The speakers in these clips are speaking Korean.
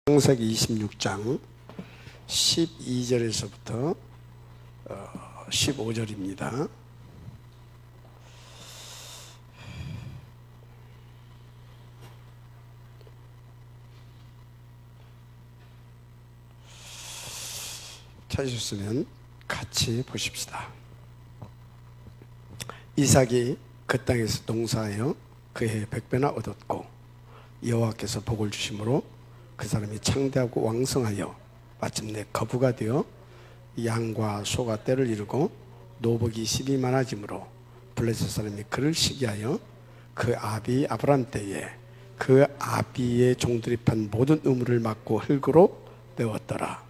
창세기 26장 12절에서부터 15절입니다. 찾으셨으면 같이 보십시다. 이삭이 그 땅에서 농사하여 그 해에 100배나 얻었고 여호와께서 복을 주심으로 그 사람이 창대하고 왕성하여 마침내 거부가 되어 양과 소가 떼를 이루고 노복이 10이 많아지므로 블레셋 사람이 그를 시기하여 그 아비 아브람 때에 그 아비의 종들이 판 모든 우물을 막고 흙으로 메웠더라.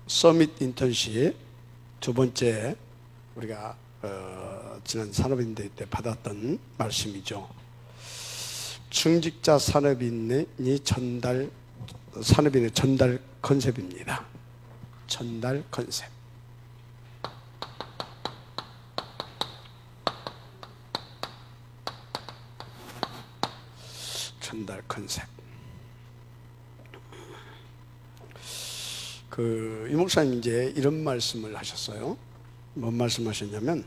서밋 인턴십 두 번째 우리가 지난 산업인대 때 받았던 말씀이죠. 중직자 산업인의 전달 컨셉입니다. 전달 컨셉. 전달 컨셉. 이 목사님 이제 이런 말씀을 하셨어요. 뭔 말씀하셨냐면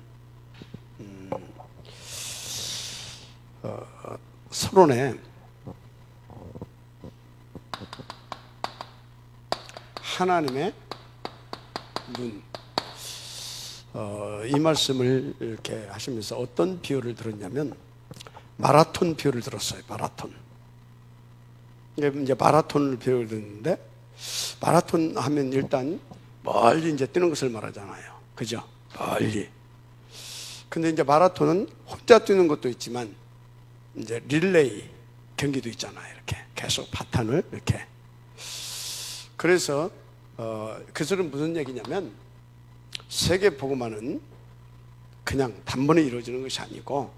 서론에 하나님의 눈, 이 말씀을 이렇게 하시면서 어떤 비유를 들었냐면 마라톤 비유를 들었어요. 마라톤. 이제 마라톤을 비유를 듣는데 마라톤 하면 일단 멀리 이제 뛰는 것을 말하잖아요. 그죠? 멀리. 근데 이제 마라톤은 혼자 뛰는 것도 있지만 이제 릴레이 경기도 있잖아요. 이렇게 계속 파탄을 이렇게. 그래서 그 소리는 무슨 얘기냐면 세계 복음화는 그냥 단번에 이루어지는 것이 아니고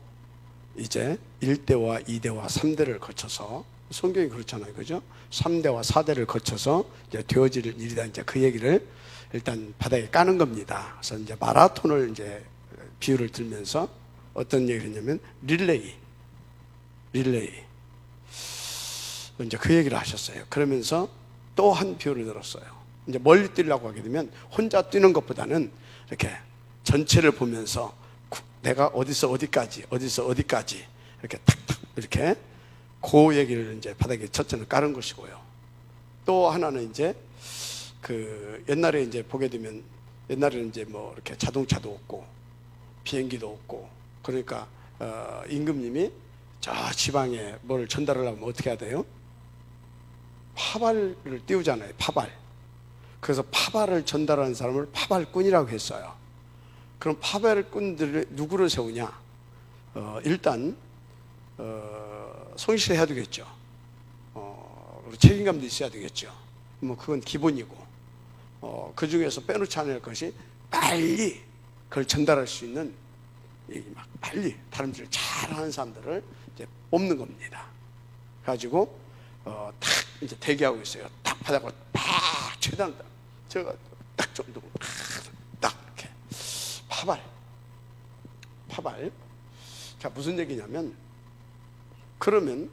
이제 1대와 2대와 3대를 거쳐서 성경이 그렇잖아요. 그죠? 3대와 4대를 거쳐서 이제 되어질 일이다. 이제 그 얘기를 일단 바닥에 까는 겁니다. 그래서 이제 마라톤을 이제 비유를 들면서 어떤 얘기를 했냐면 릴레이. 이제 그 얘기를 하셨어요. 그러면서 또 한 비유를 들었어요. 이제 멀리 뛰려고 하게 되면 혼자 뛰는 것보다는 이렇게 전체를 보면서 내가 어디서 어디까지 이렇게 탁탁 이렇게 그 얘기를 이제 바닥에 첫째는 깔은 것이고요. 또 하나는 이제 옛날에 이제 보게 되면 옛날에는 이제 뭐 이렇게 자동차도 없고 비행기도 없고 그러니까 임금님이 저 지방에 뭘 전달하려면 어떻게 해야 돼요? 파발을 띄우잖아요. 파발. 그래서 파발을 전달하는 사람을 파발꾼이라고 했어요. 그럼 파발꾼들을 누구를 세우냐? 일단 성실해야 되겠죠. 책임감도 있어야 되겠죠. 뭐 그건 기본이고 그 중에서 빼놓지 않을 것이 빨리 그걸 전달할 수 있는 막 빨리 다른 일을 잘하는 사람들을 이제 뽑는 겁니다. 가지고 딱 이제 대기하고 있어요. 딱 바닥으로 팍 최대한 제가 딱 정도 딱 이렇게 파발. 자 무슨 얘기냐면 그러면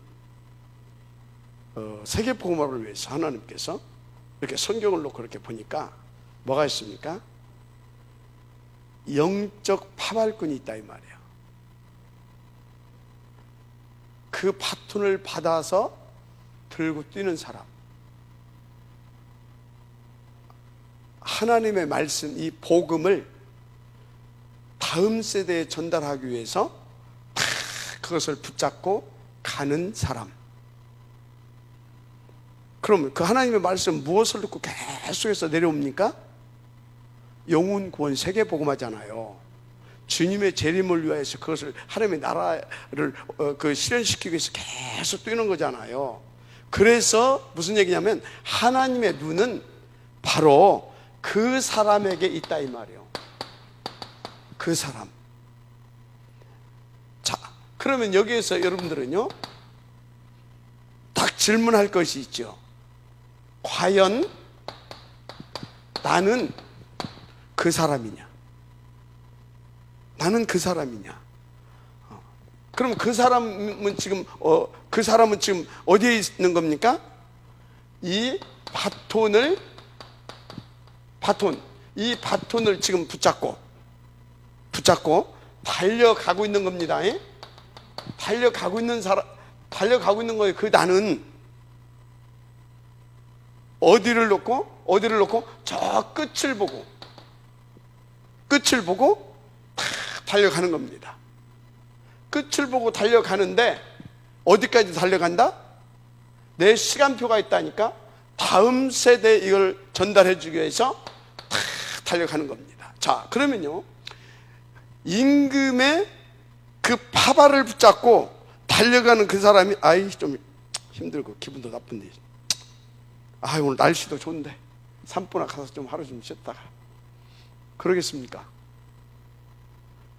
세계 복음화를 위해서 하나님께서 이렇게 성경을 놓고 이렇게 보니까 뭐가 있습니까? 영적 파발꾼이 있다 이 말이에요. 그 바톤을 받아서 들고 뛰는 사람. 하나님의 말씀, 이 복음을 다음 세대에 전달하기 위해서 다 그것을 붙잡고 가는 사람. 그러면 그 하나님의 말씀 무엇을 듣고 계속해서 내려옵니까? 영혼 구원 세계 복음하잖아요. 주님의 재림을 위하여서 그것을 하나님의 나라를 실현시키기 위해서 계속 뛰는 거잖아요. 그래서 무슨 얘기냐면 하나님의 눈은 바로 그 사람에게 있다 이 말이에요. 그 사람. 자, 그러면 여기에서 여러분들은요 딱 질문할 것이 있죠. 과연 나는 그 사람이냐? 나는 그 사람이냐? 그럼 그 사람은 지금 어디에 있는 겁니까? 이 이 바톤을 지금 붙잡고 달려가고 있는 겁니다. 달려가고 있는 거예요. 그 나는 어디를 놓고 저 끝을 보고 다 달려가는 겁니다. 끝을 보고 달려가는데 어디까지 달려간다? 내 시간표가 있다니까. 다음 세대에 이걸 전달해 주기 위해서 다 달려가는 겁니다. 자, 그러면요, 임금의 그 파발을 붙잡고 달려가는 그 사람이 좀 힘들고 기분도 나쁜데, 오늘 날씨도 좋은데 산보나 가서 좀 하루 좀 쉬었다가 그러겠습니까?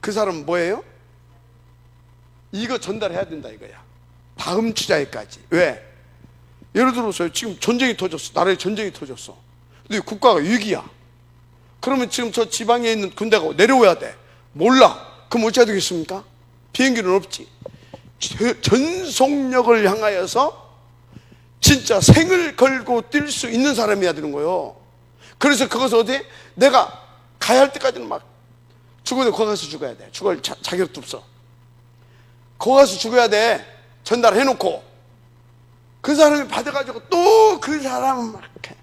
그 사람은 뭐예요? 이거 전달해야 된다 이거야. 다음 주자에까지. 왜? 예를 들어서 지금 전쟁이 터졌어. 나라에 전쟁이 터졌어. 근데 국가가 위기야. 그러면 지금 저 지방에 있는 군대가 내려와야 돼. 몰라. 그럼 어찌해야 되겠습니까? 비행기는 없지. 전속력을 향하여서 진짜 생을 걸고 뛸 수 있는 사람이어야 되는 거예요. 그래서 그것을 어디? 내가 가야 할 때까지는 막 죽어도 거기 가서 죽어야 돼. 죽을 자격도 없어. 거기 가서 죽어야 돼. 전달해놓고 그 사람이 받아가지고 또 그 사람은 막 이렇게.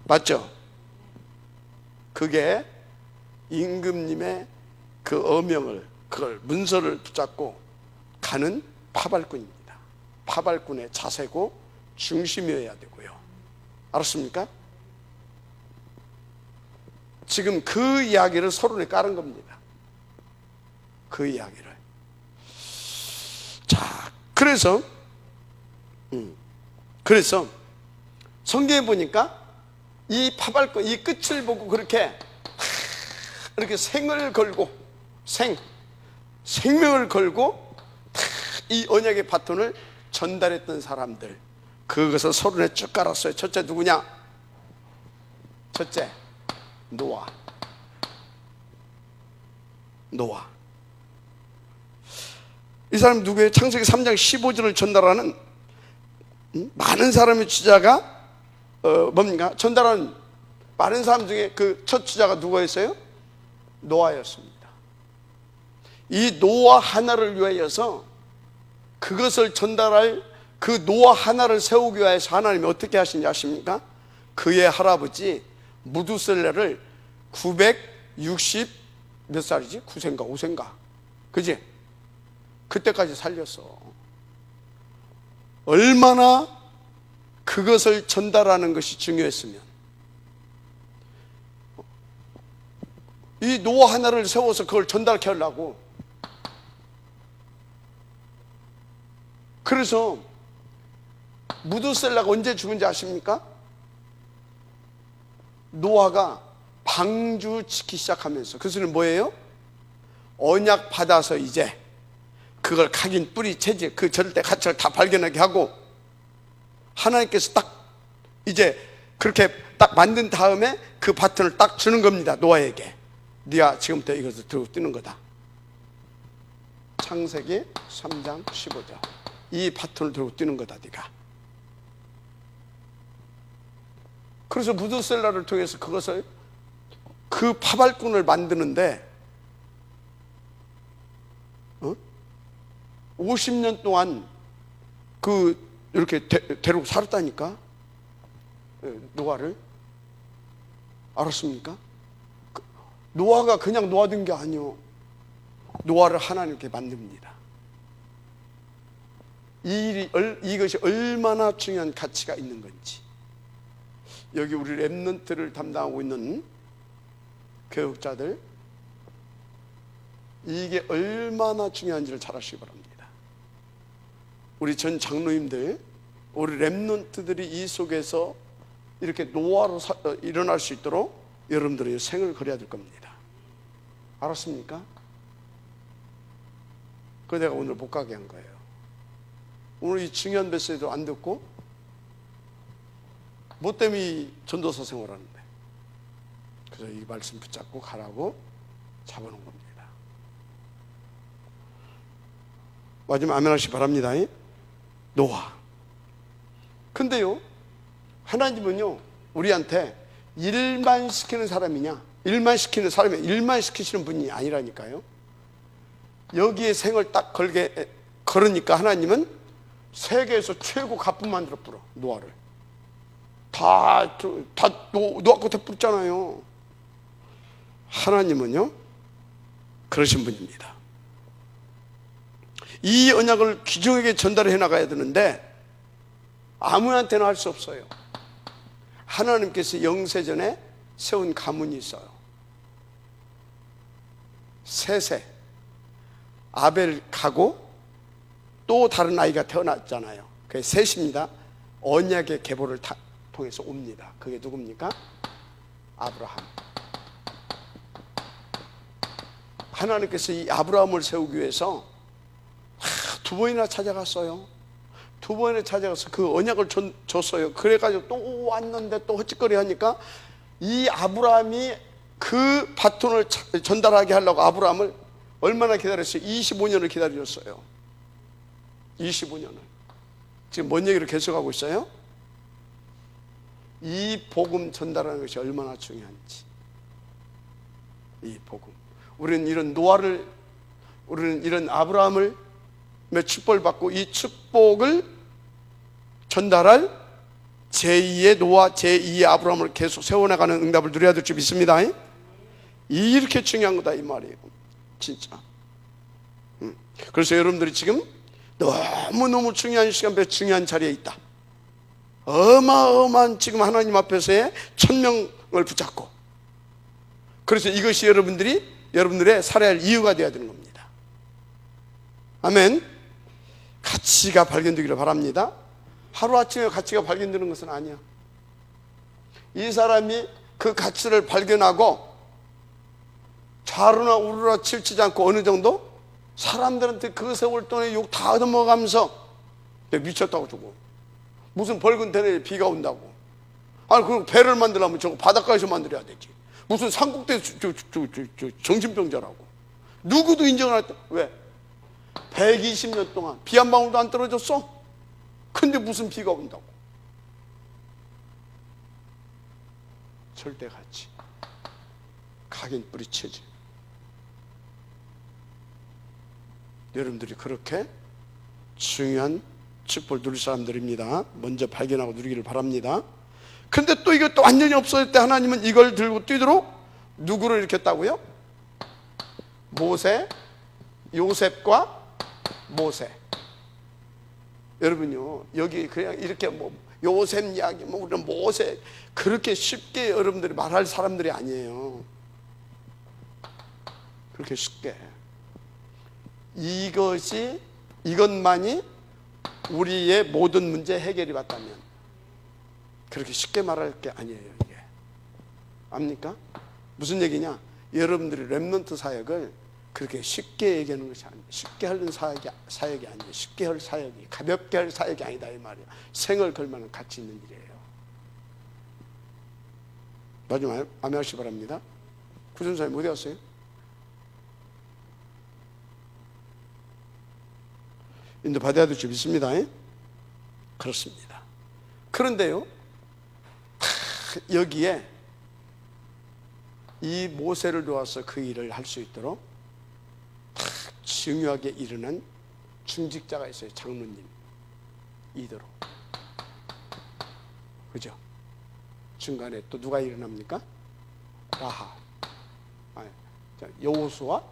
맞죠? 그게 임금님의 그 어명을, 그걸 문서를 붙잡고 가는 파발꾼입니다. 파발꾼의 자세고 중심이어야 되고요. 알았습니까? 지금 그 이야기를 서론에 깔은 겁니다. 그 이야기를. 자, 그래서 성경에 보니까 이 파발꾼, 이 끝을 보고 그렇게 생을 걸고 생명을 걸고 이 언약의 바톤을 전달했던 사람들, 그것을 서론에 쭉 깔았어요. 첫째 누구냐? 첫째 노아. 이 사람 누구예요? 창세기 3장 15절을 전달하는 많은 사람의 주자가 뭡니까? 전달하는 많은 사람 중에 그 첫 주자가 누구였어요? 노아였습니다. 이 노아 하나를 위하여서, 그것을 전달할 그 노아 하나를 세우기 위해서 하나님이 어떻게 하시는지 아십니까? 그의 할아버지 무두셀레를 960 몇 살이지? 9세인가 5세인가, 그지? 그때까지 살렸어. 얼마나 그것을 전달하는 것이 중요했으면. 이 노아 하나를 세워서 그걸 전달케 하려고. 그래서 무두셀라가 언제 죽은지 아십니까? 노아가 방주 짓기 시작하면서. 그 소리는 뭐예요? 언약 받아서 이제 그걸 각인, 뿌리, 체질, 그 절대 가치를 다 발견하게 하고, 하나님께서 딱 이제 그렇게 딱 만든 다음에 그 바톤을 딱 주는 겁니다. 노아에게. 네가 지금부터 이것을 들고 뛰는 거다. 창세기 3장 15절. 이 바톤을 들고 뛰는 거다 네가. 그래서 무드셀라를 통해서 그것을, 그 파발꾼을 만드는데 50년 동안 이렇게 데리고 살았다니까. 노아를. 알았습니까? 노아가 그냥 노아된 게 아니요. 노아를 하나님께 만듭니다. 이것이 얼마나 중요한 가치가 있는 건지. 여기 우리 랩넌트를 담당하고 있는 교육자들, 이게 얼마나 중요한지를 잘 아시기 바랍니다. 우리 전 장로님들, 우리 랩넌트들이 이 속에서 이렇게 노아로 일어날 수 있도록 여러분들이 생을 걸어야 될 겁니다. 알았습니까? 그래서 내가 오늘 못 가게 한 거예요. 오늘 이 중요한 메시지도 안 듣고 뭐 때문에 전도사 생활하는데. 그래서 이 말씀 붙잡고 가라고 잡아놓은 겁니다. 마지막 아멘 하시기 바랍니다. 노아. 근데요, 하나님은요, 우리한테 일만 시키는 사람이냐, 일만 시키시는 분이 아니라니까요. 여기에 생을 딱 걸으니까 하나님은 세계에서 최고 가품 만들어 뿌려, 노아를. 노아 끝에 뿌렸잖아요. 하나님은요, 그러신 분입니다. 이 언약을 귀중하게 전달해 나가야 되는데 아무한테나 할 수 없어요. 하나님께서 영세전에 세운 가문이 있어요. 셋에 아벨 가고 또 다른 아이가 태어났잖아요. 그게 셋입니다. 언약의 계보를 통해서 옵니다. 그게 누굽니까? 아브라함. 하나님께서 이 아브라함을 세우기 위해서 두 번이나 찾아갔어요. 두 번이나 찾아가서 그 언약을 줬어요. 그래가지고 또 왔는데 또 헛짓거리 하니까 이 아브라함이 그 바톤을 전달하게 하려고 아브라함을 얼마나 기다렸어요? 25년을 기다렸어요. 25년을. 지금 뭔 얘기를 계속하고 있어요? 이 복음 전달하는 것이 얼마나 중요한지. 이 복음. 우리는 이런 아브라함을 축복을 받고 이 축복을 전달할 제2의 노아, 제2의 아브라함을 계속 세워나가는 응답을 누려야 될 줄 믿습니다. 이렇게 중요한 거다 이 말이에요. 진짜. 그래서 여러분들이 지금 너무너무 중요한 시간에 중요한 자리에 있다. 어마어마한 지금 하나님 앞에서의 천명을 붙잡고, 그래서 이것이 여러분들의 살아야 할 이유가 되어야 되는 겁니다. 아멘. 가치가 발견되기를 바랍니다. 하루아침에 가치가 발견되는 것은 아니야. 이 사람이 그 가치를 발견하고 좌로나 우로나 치우치지 않고 어느 정도 사람들한테 그 세월 동안에 욕 다 얻어먹으면서 미쳤다고 주고, 무슨 벌금 때문에 비가 온다고. 아니 그럼 배를 만들려면 저거 바닷가에서 만들어야 되지. 무슨 삼국대 정신병자라고. 누구도 인정을 안 했다. 왜? 120년 동안 비 한 방울도 안 떨어졌어? 근데 무슨 비가 온다고. 절대가치. 각인 뿌리채지. 여러분들이 그렇게 중요한 축복을 누릴 사람들입니다. 먼저 발견하고 누리기를 바랍니다. 근데 또 이것도 완전히 없어질 때 하나님은 이걸 들고 뛰도록 누구를 일으켰다고요? 모세, 요셉과 모세. 여러분요, 여기 그냥 이렇게 뭐 요셉 이야기, 뭐 우리는 모세, 그렇게 쉽게 여러분들이 말할 사람들이 아니에요. 그렇게 쉽게. 이것만이 우리의 모든 문제 해결이 맞다면 그렇게 쉽게 말할 게 아니에요. 이게 압니까? 무슨 얘기냐? 여러분들이 렘넌트 사역을 그렇게 쉽게 얘기하는 것이 아니에요. 쉽게 하는 사역이 아니에요. 쉽게 할 사역이, 가볍게 할 사역이 아니다 이 말이에요. 생을 걸 만한 가치 있는 일이에요. 마지막 아멘 하시기 바랍니다. 구전사님 어디 갔어요? 인도 받아야 될 줄 믿습니다. 그렇습니다. 그런데요, 여기에 이 모세를 도와서 그 일을 할 수 있도록 중요하게 일어난 중직자가 있어요. 장로님 이대로. 그죠? 중간에 또 누가 일어납니까? 라하, 여호수아,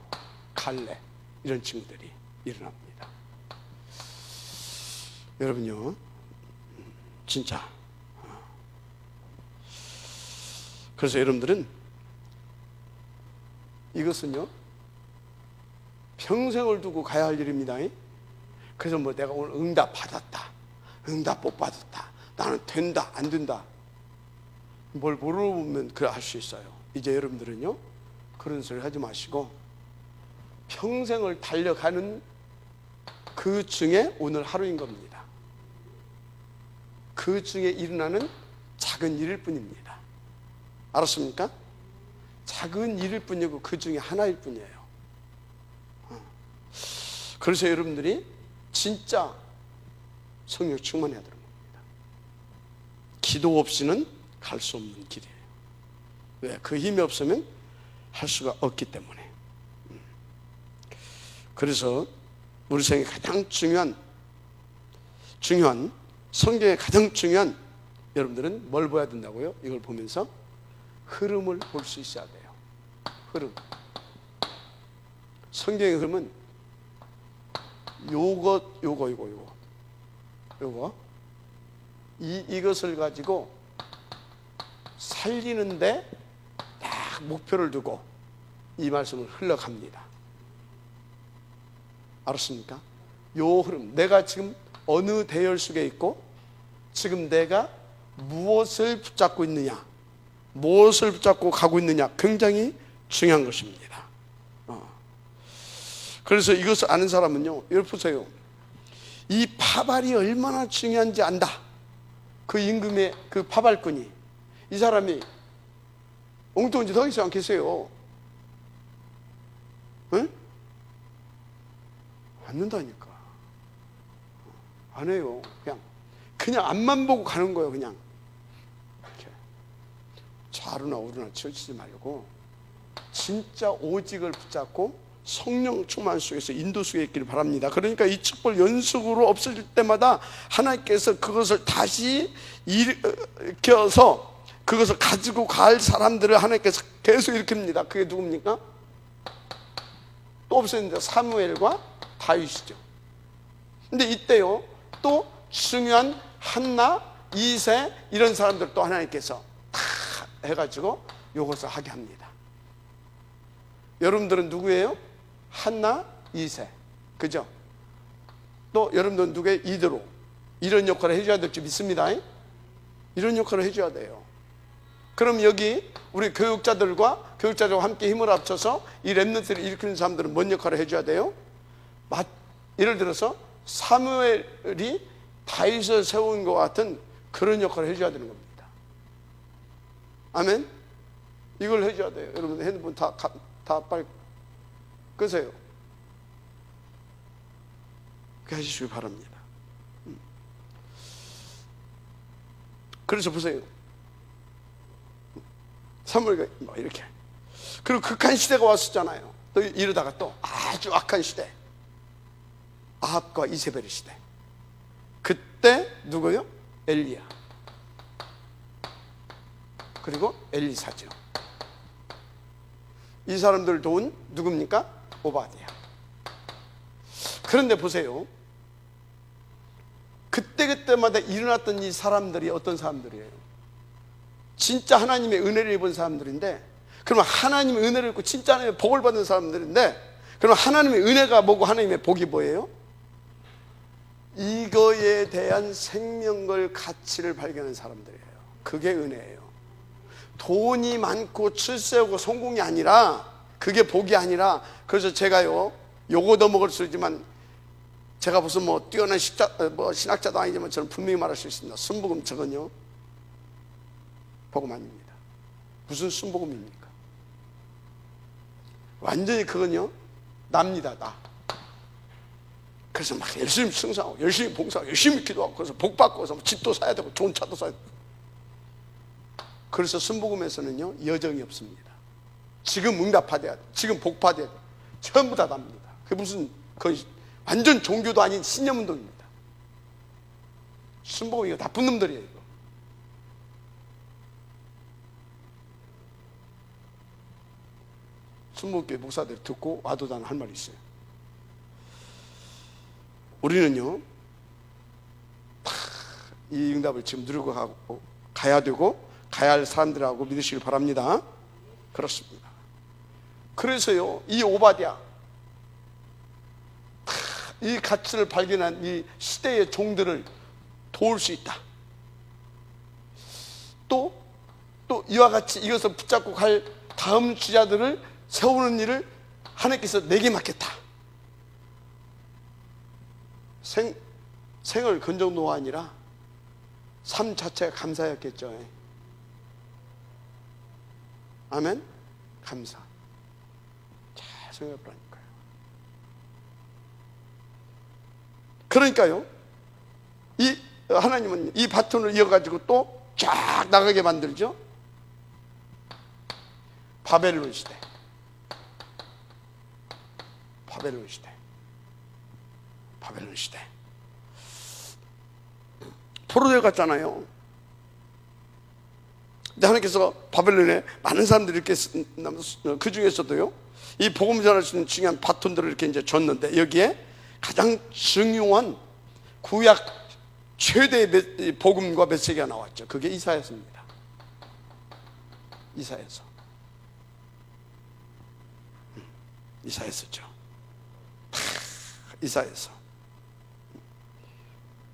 갈렙, 이런 친구들이 일어납니다. 여러분요, 진짜. 그래서 여러분들은 이것은요, 평생을 두고 가야 할 일입니다. 그래서 뭐 내가 오늘 응답 받았다, 응답 못 받았다, 나는 된다 안 된다, 뭘 모르면 그래 할 수 있어요. 이제 여러분들은요, 그런 소리 하지 마시고 평생을 달려가는 그 중에 오늘 하루인 겁니다. 그 중에 일어나는 작은 일일 뿐입니다. 알았습니까? 작은 일일 뿐이고 그 중에 하나일 뿐이에요. 그래서 여러분들이 진짜 성령 충만해야 되는 겁니다. 기도 없이는 갈 수 없는 길이에요. 왜? 그 힘이 없으면 할 수가 없기 때문에. 그래서 우리 생에 가장 중요한 성경에 가장 중요한, 여러분들은 뭘 봐야 된다고요? 이걸 보면서 흐름을 볼 수 있어야 돼요. 흐름. 성경의 흐름은 이것을 가지고 살리는데 딱 목표를 두고 이 말씀을 흘러갑니다. 알았습니까? 요 흐름, 내가 지금 어느 대열 속에 있고 지금 내가 무엇을 붙잡고 있느냐, 무엇을 붙잡고 가고 있느냐, 굉장히 중요한 것입니다. 그래서 이것을 아는 사람은요, 여러분 보세요. 이 파발이 얼마나 중요한지 안다. 그 임금의 그 파발꾼이, 이 사람이 엉뚱한 짓 하기 않겠어요? 응? 안 는다니까. 안 해요. 그냥 앞만 보고 가는 거예요. 그냥 이렇게 좌로나 우로나 치우치지 말고 진짜 오직을 붙잡고 성령 충만 속에서 인도 속에 있기를 바랍니다. 그러니까 이 첩볼 연속으로 없어질 때마다 하나님께서 그것을 다시 일으켜서 그것을 가지고 갈 사람들을 하나님께서 계속 일으킵니다. 그게 누굽니까? 또 없어졌는데 사무엘과 다윗이죠. 근데 이때요, 또 중요한 한나, 이세, 이런 사람들 또 하나님께서 다 해가지고 이것을 하게 합니다. 여러분들은 누구예요? 한나, 이세, 그죠? 또 여러분들은 누구예요? 이드로. 이런 역할을 해줘야 될 줄 믿습니다. 이런 역할을 해줘야 돼요. 그럼 여기 우리 교육자들과 함께 힘을 합쳐서 이 렘넌트를 일으키는 사람들은 뭔 역할을 해줘야 돼요? 예를 들어서 사무엘이 다윗을 세운 것 같은 그런 역할을 해줘야 되는 겁니다. 아멘? 이걸 해줘야 돼요. 여러분 핸드폰 다 빨리 끄세요. 그렇게 하시기 바랍니다. 그래서 보세요. 사무엘가 이렇게, 그리고 극한 시대가 왔었잖아요. 또 이러다가 또 아주 악한 시대, 아합과 이세벨의 시대. 그때 누구요? 엘리야, 그리고 엘리사죠. 이 사람들을 도운 누굽니까? 오바댜. 그런데 보세요, 그때마다 일어났던 이 사람들이 어떤 사람들이에요? 진짜 하나님의 은혜를 입은 사람들인데, 그러면 하나님의 은혜를 입고 진짜 하나님의 복을 받는 사람들인데, 그럼 하나님의 은혜가 뭐고 하나님의 복이 뭐예요? 이거에 대한 생명걸 가치를 발견하는 사람들이에요. 그게 은혜예요. 돈이 많고 출세하고 성공이 아니라, 그게 복이 아니라. 그래서 제가요, 요거도 먹을 수 있지만, 제가 무슨 뛰어난 신학자도 아니지만 저는 분명히 말할 수 있습니다. 순복음 저건요, 복음 아닙니다. 무슨 순복음입니까? 완전히 그건요, 납니다, 나. 그래서 막 열심히 승사하고 열심히 봉사하고 열심히 기도하고, 그래서 복 받고 해서 집도 사야 되고 좋은 차도 사야 되고. 그래서 순복음에서는요, 여정이 없습니다. 지금 응답받아야 돼, 지금 복 받아야 돼, 전부 다 답니다. 그게 무슨 거의 완전 종교도 아닌 신념운동입니다. 순복음 이거 나쁜 놈들이에요. 이거 순복음교회 목사들 듣고 와도 난 할 말이 있어요. 우리는요, 이 응답을 지금 누리고 가야 되고 가야 할 사람들하고 믿으시길 바랍니다. 그렇습니다. 그래서요, 이 오바댜, 이 가치를 발견한 이 시대의 종들을 도울 수 있다. 또 이와 같이 이것을 붙잡고 갈 다음 주자들을 세우는 일을 하나님께서 내게 맡겼다. 생을 건 정도가 아니라 삶 자체가 감사였겠죠. 아멘? 감사. 잘 생각해보라니까요. 그러니까요, 이 하나님은 이 바톤을 이어가지고 또 쫙 나가게 만들죠. 바벨론 시대, 바벨론 시대, 바벨론 시대. 포로되어 갔잖아요. 근데 하나님께서 바벨론에 많은 사람들이 이렇게 그 중에서도요, 이 복음 전할 수 있는 중요한 바톤들을 이렇게 이제 줬는데, 여기에 가장 중요한 구약 최대의 복음과 메시지가 나왔죠. 그게 이사야서입니다. 이사야서. 이사야서죠. 이사야서.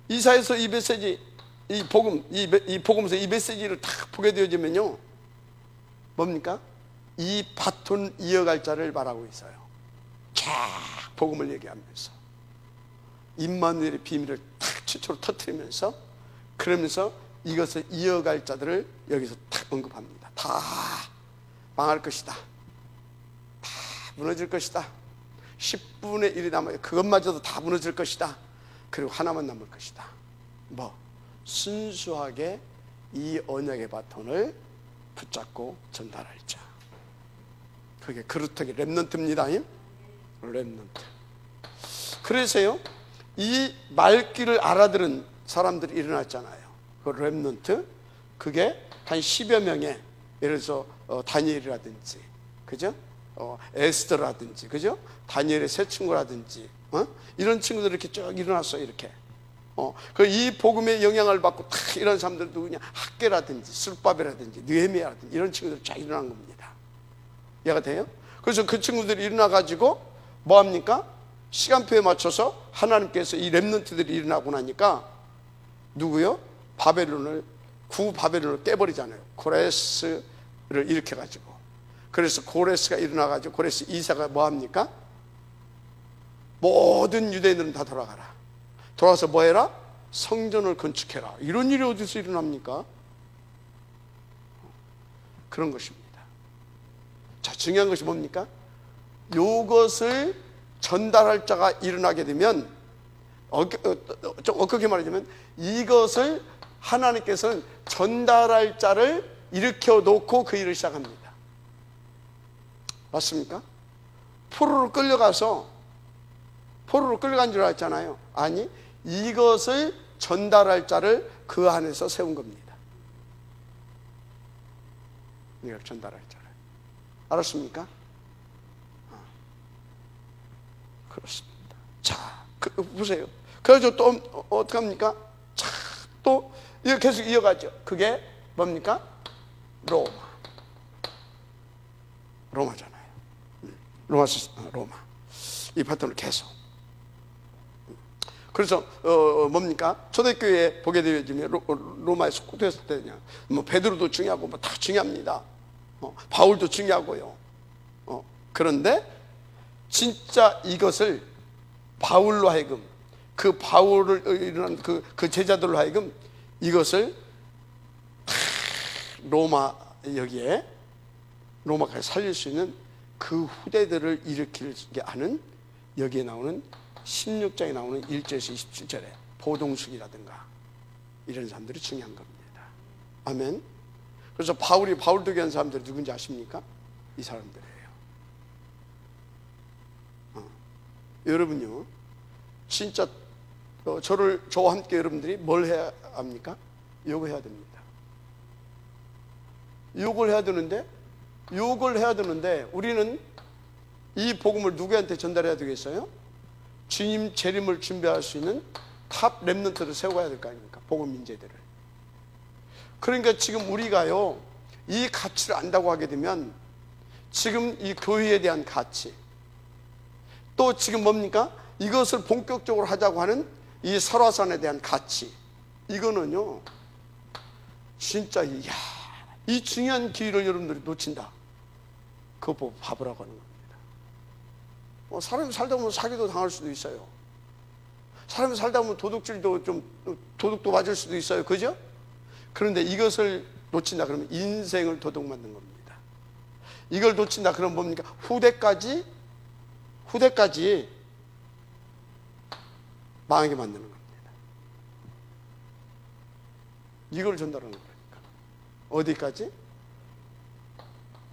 이사야서 이 메시지, 이 복음, 이 복음서 이 메시지를 딱 보게 되어지면요, 뭡니까? 이 바톤 이어갈 자를 말하고 있어요. 쫙 복음을 얘기하면서 임마누엘의 비밀을 탁 최초로 터뜨리면서, 그러면서 이것을 이어갈 자들을 여기서 탁 언급합니다. 다 망할 것이다, 다 무너질 것이다, 10분의 1이 남아요. 그것마저도 다 무너질 것이다. 그리고 하나만 남을 것이다. 뭐? 순수하게 이 언약의 바톤을 붙잡고 전달할 자. 그게 그루터기 렘넌트입니다. 렘넌트. 그래서요, 이 말귀를 알아들은 사람들이 일어났잖아요. 그 렘넌트, 그게 한 10여 명의, 예를 들어서 다니엘이라든지, 그죠? 에스더라든지, 그죠? 다니엘의 세 친구라든지, 이런 친구들이 이렇게 쭉 일어났어요. 이렇게. 이 복음의 영향을 받고 탁 이런 사람들도 그냥 학계라든지 술밥이라든지 느헤미야라든지 이런 친구들이 쫙 일어난 겁니다. 이해가 돼요? 그래서 그 친구들이 일어나 가지고 뭐합니까? 시간표에 맞춰서 하나님께서 이 렘넌트들이 일어나고 나니까 누구요? 구 바벨론을 깨버리잖아요. 고레스를 일으켜 가지고. 그래서 고레스가 일어나 가지고 고레스 이사가 뭐합니까? 모든 유대인들은 다 돌아가라. 돌아와서 뭐해라? 성전을 건축해라. 이런 일이 어디서 일어납니까? 그런 것입니다. 자, 중요한 것이 뭡니까? 이것을 전달할 자가 일어나게 되면, 좀 어떻게 말하자면, 이것을 하나님께서는 전달할 자를 일으켜 놓고 그 일을 시작합니다. 맞습니까? 포로로 끌려간 줄 알았잖아요. 아니, 이것을 전달할 자를 그 안에서 세운 겁니다. 이걸 전달할 자를. 알았습니까? 그렇습니다. 자, 보세요. 그래서 또 어떻게 합니까? 자, 또 이거 계속 이어가죠. 그게 뭡니까? 로마잖아요. 로마. 이 파트너를 계속. 그래서 뭡니까? 초대교회에 보게 되어지면 로마에 속국됐을 때냐, 뭐 베드로도 중요하고 뭐 다 중요합니다. 바울도 중요하고요. 그런데 진짜 이것을 바울로 하여금, 그 바울을 일어난 그 제자들로 하여금 이것을 여기에 로마까지 살릴 수 있는 그 후대들을 일으키게 하는, 여기에 나오는 16장에 나오는 1절에서 27절에 보동숙이라든가 이런 사람들이 중요한 겁니다. 아멘. 그래서 바울도 귀한 사람들이 누군지 아십니까? 이 사람들이에요. 여러분요, 진짜 저와 함께 여러분들이 뭘 해야 합니까? 욕을 해야 됩니다. 욕을 해야 되는데 우리는 이 복음을 누구한테 전달해야 되겠어요? 주님 재림을 준비할 수 있는 탑 렘넌트를 세워야 될 거 아닙니까? 복음 인재들을. 그러니까 지금 우리가요, 이 가치를 안다고 하게 되면, 지금 이 교회에 대한 가치, 또 지금 뭡니까? 이것을 본격적으로 하자고 하는 이 설화산에 대한 가치, 이거는요, 진짜 이 중요한 기회를 여러분들이 놓친다. 그거 보고 바보라고 하는 겁니다. 사람이 살다 보면 사기도 당할 수도 있어요. 사람이 살다 보면 도둑도 맞을 수도 있어요. 그죠? 그런데 이것을 놓친다 그러면 인생을 도둑 맞는 겁니다. 이걸 놓친다 그러면 뭡니까? 후대까지 망하게 만드는 겁니다. 이걸 전달하는 거니까. 어디까지?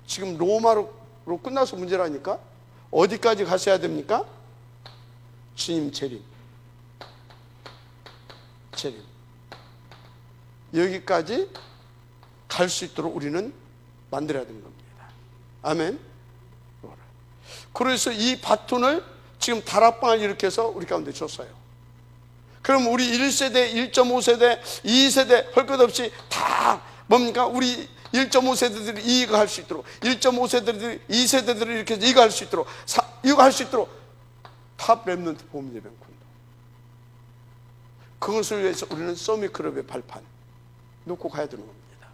지금 로마로 끝나서 문제라니까. 어디까지 가셔야 됩니까? 주님 재림. 여기까지 갈 수 있도록 우리는 만들어야 되는 겁니다. 아멘. 그래서 이 바톤을 지금 다락방을 일으켜서 우리 가운데 줬어요. 그럼 우리 1세대, 1.5세대, 2세대 할 것 없이 다 뭡니까? 우리 1.5세대들이 이거 할 수 있도록, 1.5세대들이 2세대들을 이렇게 이거 할 수 있도록, 이거 할 수 있도록 탑 랩넌트 보험예배군. 그것을 위해서 우리는 서밋클럽의 발판 놓고 가야 되는 겁니다.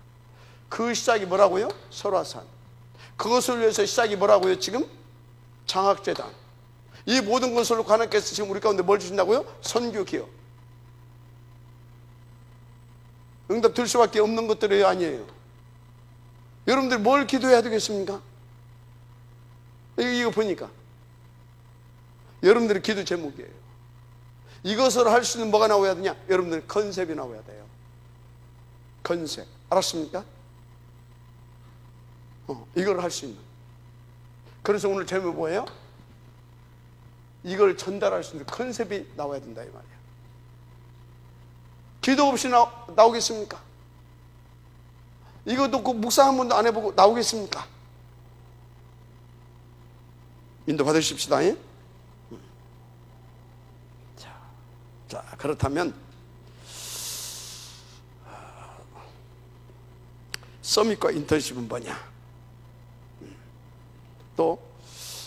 그 시작이 뭐라고요? 설화산. 그것을 위해서 시작이 뭐라고요? 지금 장학재단. 이 모든 것을 하나님께서 지금 우리 가운데 뭘 주신다고요? 선교기업. 응답 들 수밖에 없는 것들이 아니에요. 여러분들 뭘 기도해야 되겠습니까? 이거 보니까 여러분들의 기도 제목이에요. 이것을 할 수 있는 뭐가 나와야 되냐? 여러분들 컨셉이 나와야 돼요. 컨셉. 알았습니까? 이걸 할 수 있는. 그래서 오늘 제목이 뭐예요? 이걸 전달할 수 있는 컨셉이 나와야 된다 이 말이야. 기도 없이 나오겠습니까? 이거 놓고 묵상 한 번도 안 해보고 나오겠습니까? 인도 받으십시다. 자, 그렇다면 서밋과 인턴십은 뭐냐? 또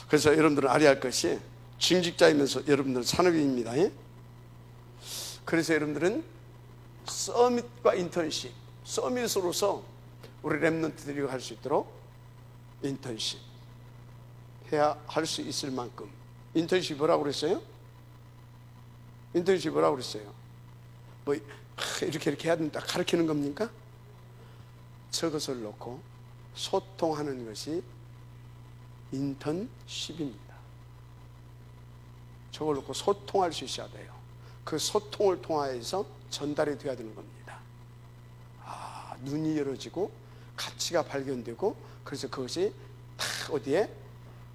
그래서 여러분들은 알아야 할 것이 중직자이면서 여러분들은 산업인입니다. 그래서 여러분들은 서밋과 인턴십, 서밋으로서 우리 랩런트들이 할 수 있도록 인턴십 해야 할 수 있을 만큼. 인턴십 뭐라고 그랬어요? 인턴십 뭐라고 그랬어요? 뭐 이렇게 해야 된다 가르치는 겁니까? 저것을 놓고 소통하는 것이 인턴십입니다. 저걸 놓고 소통할 수 있어야 돼요. 그 소통을 통하여서 전달이 되어야 되는 겁니다. 눈이 열어지고 가치가 발견되고 그래서 그것이 딱 어디에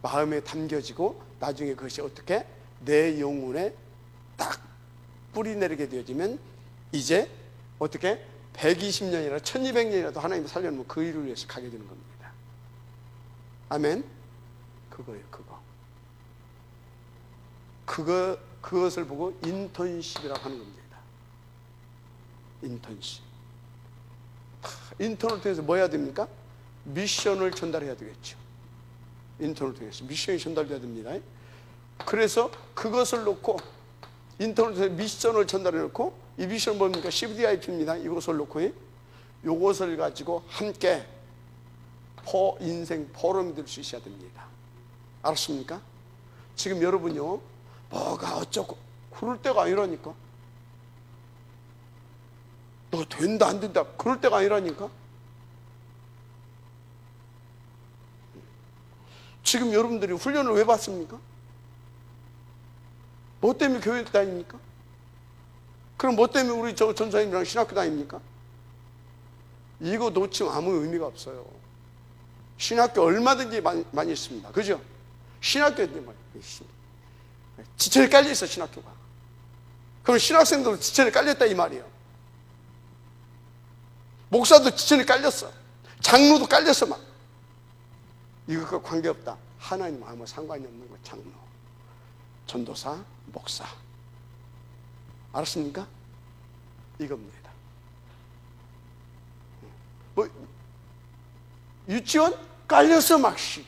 마음에 담겨지고 나중에 그것이 어떻게 내 영혼에 딱 뿌리 내리게 되어지면 이제 어떻게 120년이나 1200년이라도 하나님이 살려놓으면 그 일을 위해서 가게 되는 겁니다. 아멘. 그거예요. 그것을 보고 인턴십이라고 하는 겁니다. 인턴십. 인턴을 통해서 뭐 해야 됩니까? 미션을 전달해야 되겠죠. 인턴을 통해서 미션이 전달돼야 됩니다. 그래서 그것을 놓고 인턴을 통해서 미션을 전달해 놓고, 이 미션은 뭡니까? CVDIP입니다. 이것을 놓고 이것을 가지고 함께 인생 포럼이 될 수 있어야 됩니다. 알았습니까? 지금 여러분요 뭐가 어쩌고 그럴 때가 아니라니까. 너 된다 안 된다 그럴 때가 아니라니까. 지금 여러분들이 훈련을 왜 받습니까? 뭐 때문에 교회 다닙니까? 그럼 뭐 때문에 우리 저 전사님이랑 신학교 다닙니까? 이거 놓치면 아무 의미가 없어요. 신학교 얼마든지 많이 있습니다. 그죠? 신학교에 지천에 깔려있어 신학교가. 그럼 신학생들도 지천에 깔렸다 이 말이에요. 목사도 지천에 깔렸어. 장로도 깔렸어 막. 이것과 관계없다. 하나님 아무 상관이 없는 거. 장로, 전도사, 목사. 알았습니까? 이겁니다. 뭐 유치원 깔렸어 막시.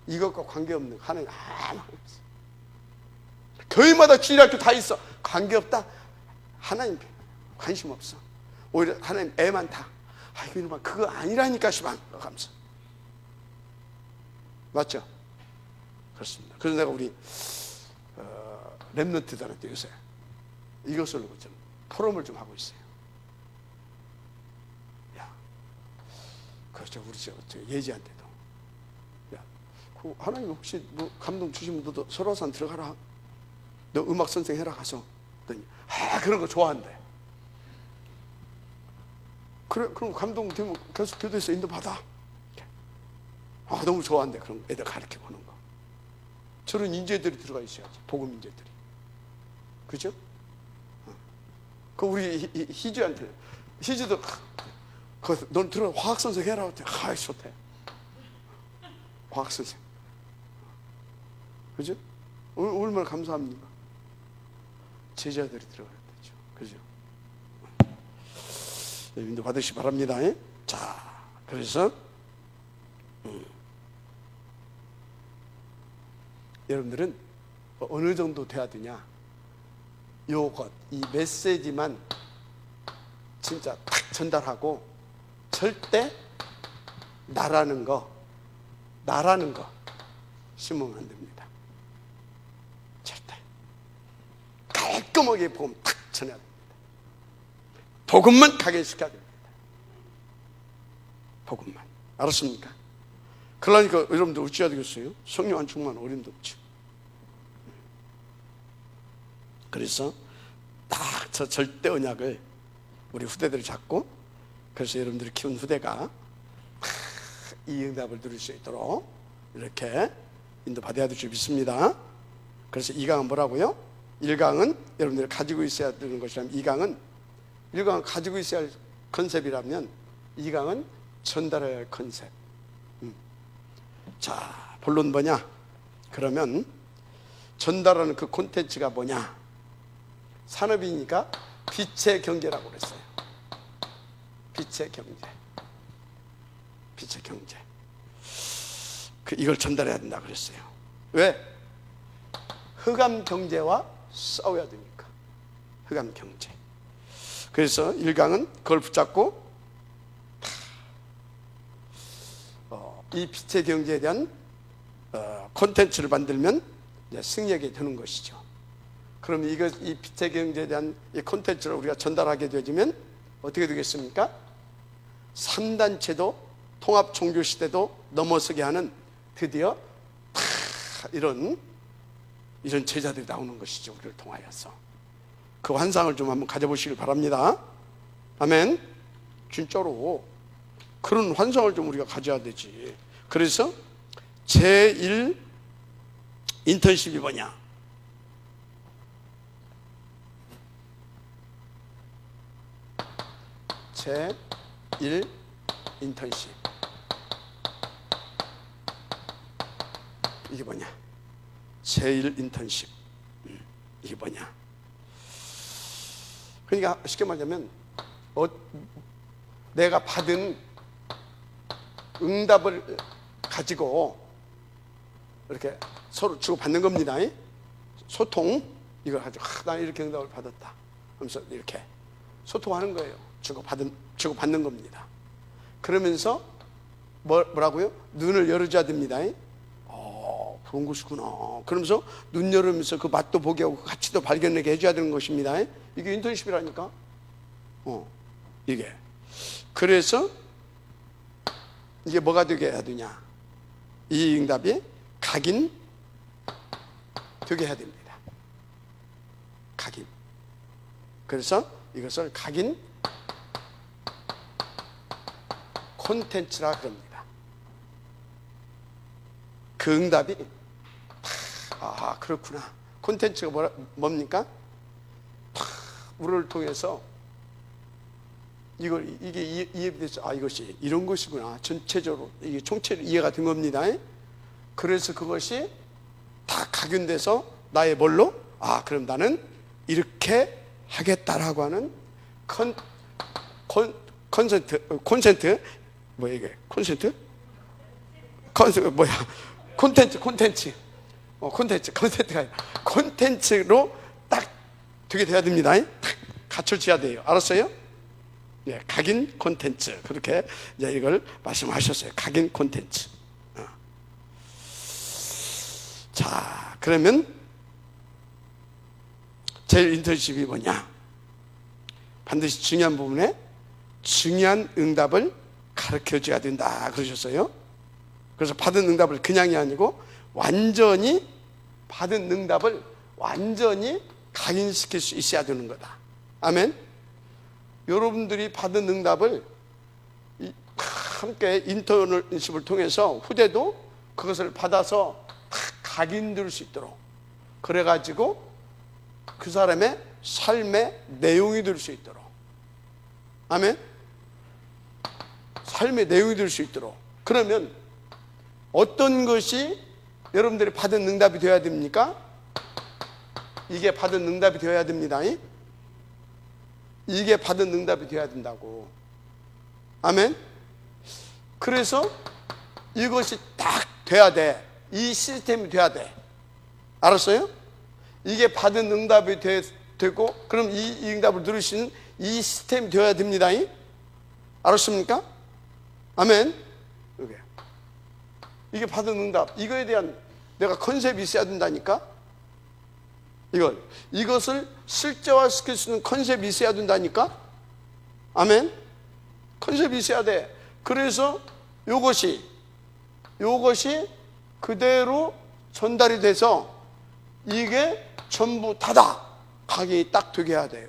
이것과 관계없는 하나님 아무 없어. 교회마다 주일학교 다 있어. 관계없다. 하나님 관심 없어. 오히려 하나님 애만 타. 아이고 이놈아 그거 아니라니까 시방 하면서. 맞죠? 그렇습니다. 그래서 내가 우리 랩런트들한테 요새 이것을 좀 포럼을 좀 하고 있어요. 야, 그렇죠. 우리 저 예지한테도 야, 그 하나님 혹시 뭐 감동 주시면 너도 설화산 들어가라. 너 음악 선생 해라 가서. 그랬더니 그런 거 좋아한대. 그래, 그럼 감동되면 계속 교도에서 인도받아. 너무 좋아한대. 그럼 애들 가르치고 하는 거. 저런 인재들이 들어가 있어야지. 복음 인재들이. 그죠? 그 우리 희주한테, 희주도 넌 들어 화학선생 해라. 좋대. 화학선생. 그죠? 얼마나 감사합니까? 제자들이 들어가야 되죠. 그죠? 인도 받으시 바랍니다. 자, 그래서 여러분들은 어느 정도 돼야 되냐? 요것, 이 메시지만 진짜 딱 전달하고 절대 나라는 거 심으면 안 됩니다. 절대. 깔끔하게 복음 탁 전해야 됩니다. 복음만 각인시켜야 됩니다. 복음만. 알았습니까? 그러니까 여러분들 어찌해야 되겠어요? 성령 안 충만 어림도 없죠. 그래서 딱 저 절대 언약을 우리 후대들이 잡고, 그래서 여러분들이 키운 후대가 이 응답을 누릴 수 있도록 이렇게 인도받아야 될 줄 믿습니다. 그래서 2강은 뭐라고요? 1강은 여러분들이 가지고 있어야 되는 것이라면 2강은 가지고 있어야 할 컨셉이라면 2강은 전달해야 할 컨셉. 자, 본론 뭐냐? 그러면 전달하는 그 콘텐츠가 뭐냐? 산업이니까 빛의 경제라고 그랬어요. 빛의 경제. 빛의 경제. 이걸 전달해야 된다 그랬어요. 왜? 흑암 경제와 싸워야 되니까. 흑암 경제. 그래서 1강은 그걸 붙잡고 이 빛의 경제에 대한 콘텐츠를 만들면 승리하게 되는 것이죠. 그럼 이 빛의 경제에 대한 이 콘텐츠를 우리가 전달하게 되면 어떻게 되겠습니까? 3단체도 통합 종교 시대도 넘어서게 하는 드디어 이런 제자들이 나오는 것이죠. 우리를 통하여서 그 환상을 좀 한번 가져보시길 바랍니다. 아멘. 진짜로 그런 환상을 좀 우리가 가져야 되지. 그래서 제1 인턴십이 뭐냐? 제1 인턴십. 이게 뭐냐? 제1 인턴십. 이게 뭐냐? 그러니까 쉽게 말하자면 내가 받은 응답을 가지고 이렇게 서로 주고받는 겁니다. 소통. 이걸 가지고 난 이렇게 응답을 받았다 하면서 이렇게 소통하는 거예요. 주고받는 겁니다. 그러면서 뭐라고요? 눈을 열어줘야 됩니다. 그런 것이구나. 그러면서 눈 열으면서 그 맛도 보게 하고 가치도 발견하게 해줘야 되는 것입니다. 이게 인턴십이라니까. 이게. 그래서 이게 뭐가 되게 해야 되냐? 이 응답이 각인 되게 해야 됩니다. 각인. 그래서 이것을 각인 콘텐츠라 그럽니다. 그 응답이 그렇구나. 콘텐츠가 뭡니까? 우리를 통해서 이게 이해돼서 이것이 이런 것이구나. 전체적으로 이게 총체로 이해가 된 겁니다. 그래서 그것이 다 각인돼서 나의 뭘로? 그럼 나는 이렇게 하겠다라고 하는 콘센트 뭐야 이게? 콘센트가 콘텐츠로 딱 되게 돼야 됩니다. 갖춰져야 돼요. 알았어요? 네, 각인 콘텐츠. 그렇게 이제 이걸 말씀하셨어요. 각인 콘텐츠. 자, 그러면 제일 인턴십이 뭐냐? 반드시 중요한 부분에 중요한 응답을 가르쳐줘야 된다 그러셨어요. 그래서 받은 응답을 그냥이 아니고 완전히 받은 응답을 완전히 각인시킬 수 있어야 되는 거다. 아멘. 여러분들이 받은 응답을 함께 인턴십을 통해서 후대도 그것을 받아서 각인될 수 있도록, 그래가지고 그 사람의 삶의 내용이 될 수 있도록, 아멘. 삶의 내용이 될 수 있도록. 그러면 어떤 것이 여러분들이 받은 응답이 되어야 됩니까? 이게 받은 응답이 되어야 됩니다. 이게 받은 응답이 되어야 된다고. 아멘. 그래서 이것이 딱 돼야 돼. 이 시스템이 돼야 돼. 알았어요? 이게 받은 응답이 되고, 그럼 이 응답을 누릴 수 있는 이 시스템이 되어야 됩니다. 알았습니까? 아멘. 이게 받은 응답, 이거에 대한 내가 컨셉이 있어야 된다니까. 이것을 실제화시킬 수 있는 컨셉이 있어야 된다니까. 아멘. 컨셉이 있어야 돼. 그래서 요것이 그대로 전달이 돼서 이게 전부 다다 각인이 딱 되게 해야 돼요.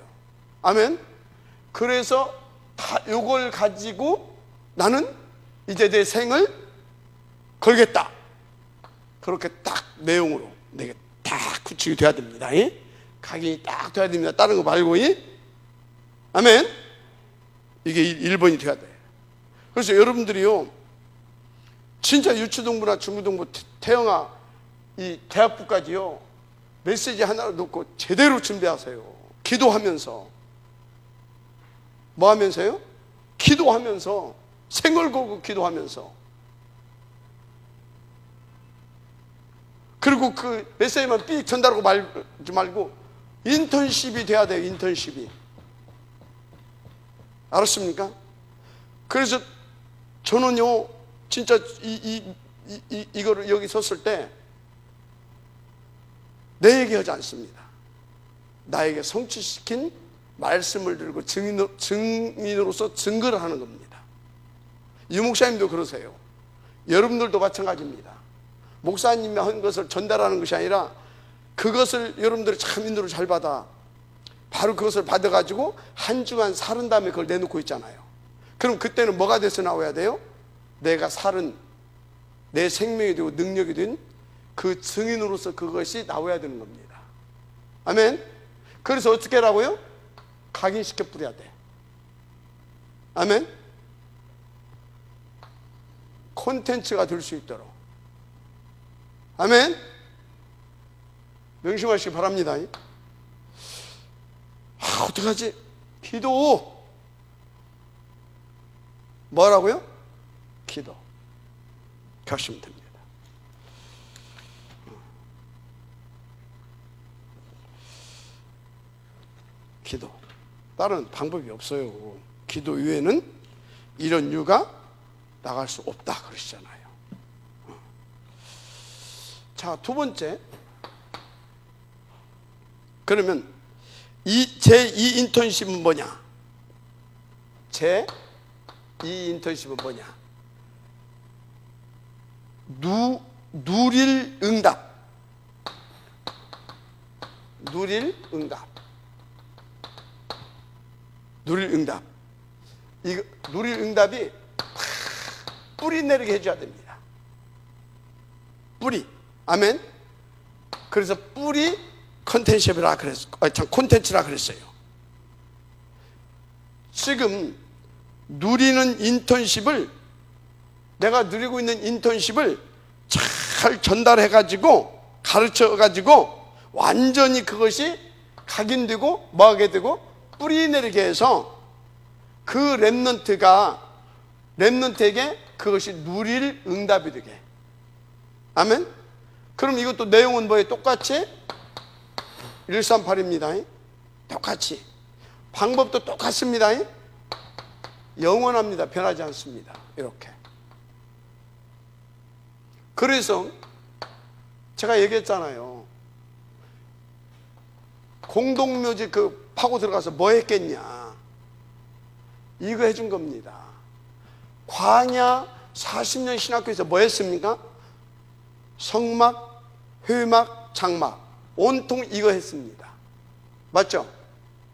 아멘. 그래서 요걸 가지고 나는 이제 내 생을 걸겠다. 그렇게 딱 내용으로 내게 딱 구축이 돼야 됩니다. 각인이 딱 돼야 됩니다. 다른 거 말고. 아멘. 이게 1번이 돼야 돼. 그래서 여러분들이요, 진짜 유치동부나 중고등부, 태영아, 이 대학부까지요, 메시지 하나를 놓고 제대로 준비하세요. 기도하면서. 뭐 하면서요? 기도하면서. 생을 걸고 기도하면서. 그리고 그 메시지만 삑 전달하고 말지 말고 인턴십이 돼야 돼요. 인턴십이. 알았습니까? 그래서 저는요, 진짜 이거를 여기 섰을 때 내 얘기하지 않습니다. 나에게 성취시킨 말씀을 들고 증인으로서 증거를 하는 겁니다. 유 목사님도 그러세요. 여러분들도 마찬가지입니다. 목사님이 한 것을 전달하는 것이 아니라 그것을 여러분들이 참 인도를 잘 받아, 바로 그것을 받아가지고 한 주간 살은 다음에 그걸 내놓고 있잖아요. 그럼 그때는 뭐가 돼서 나와야 돼요? 내가 살은 내 생명이 되고 능력이 된 그 증인으로서 그것이 나와야 되는 겁니다. 아멘. 그래서 어떻게 하라고요? 각인시켜 뿌려야 돼. 아멘. 콘텐츠가 될 수 있도록. 아멘. 명심하시기 바랍니다. 어떡하지? 기도. 뭐라고요? 기도. 하시면 됩니다. 기도. 다른 방법이 없어요. 기도 외에는 이런 유가 나갈 수 없다 그러시잖아요. 자, 두 번째. 그러면 제2 인턴십은 뭐냐? 제2 인턴십은 뭐냐? 누릴 응답. 누릴 응답. 누릴 응답. 이거 누릴 응답이 뿌리 내리게 해줘야 됩니다. 뿌리. 아멘. 그래서 뿌리 컨텐츠라 그랬어요. 콘텐츠라 그랬어요. 지금 누리는 인턴십을, 내가 누리고 있는 인턴십을 잘 전달해가지고 가르쳐가지고 완전히 그것이 각인되고 뭐하게 되고 뿌리 내리게 해서 그 렘넌트에게 그것이 누릴 응답이 되게. 아멘. 그럼 이것도 내용은 뭐예요? 똑같이 138입니다. 똑같이. 방법도 똑같습니다. 영원합니다. 변하지 않습니다. 이렇게. 그래서 제가 얘기했잖아요. 공동묘지 그 파고 들어가서 뭐 했겠냐. 이거 해준 겁니다. 광야 40년 신학교에서 뭐 했습니까? 성막, 회막, 장막 온통 이거 했습니다. 맞죠?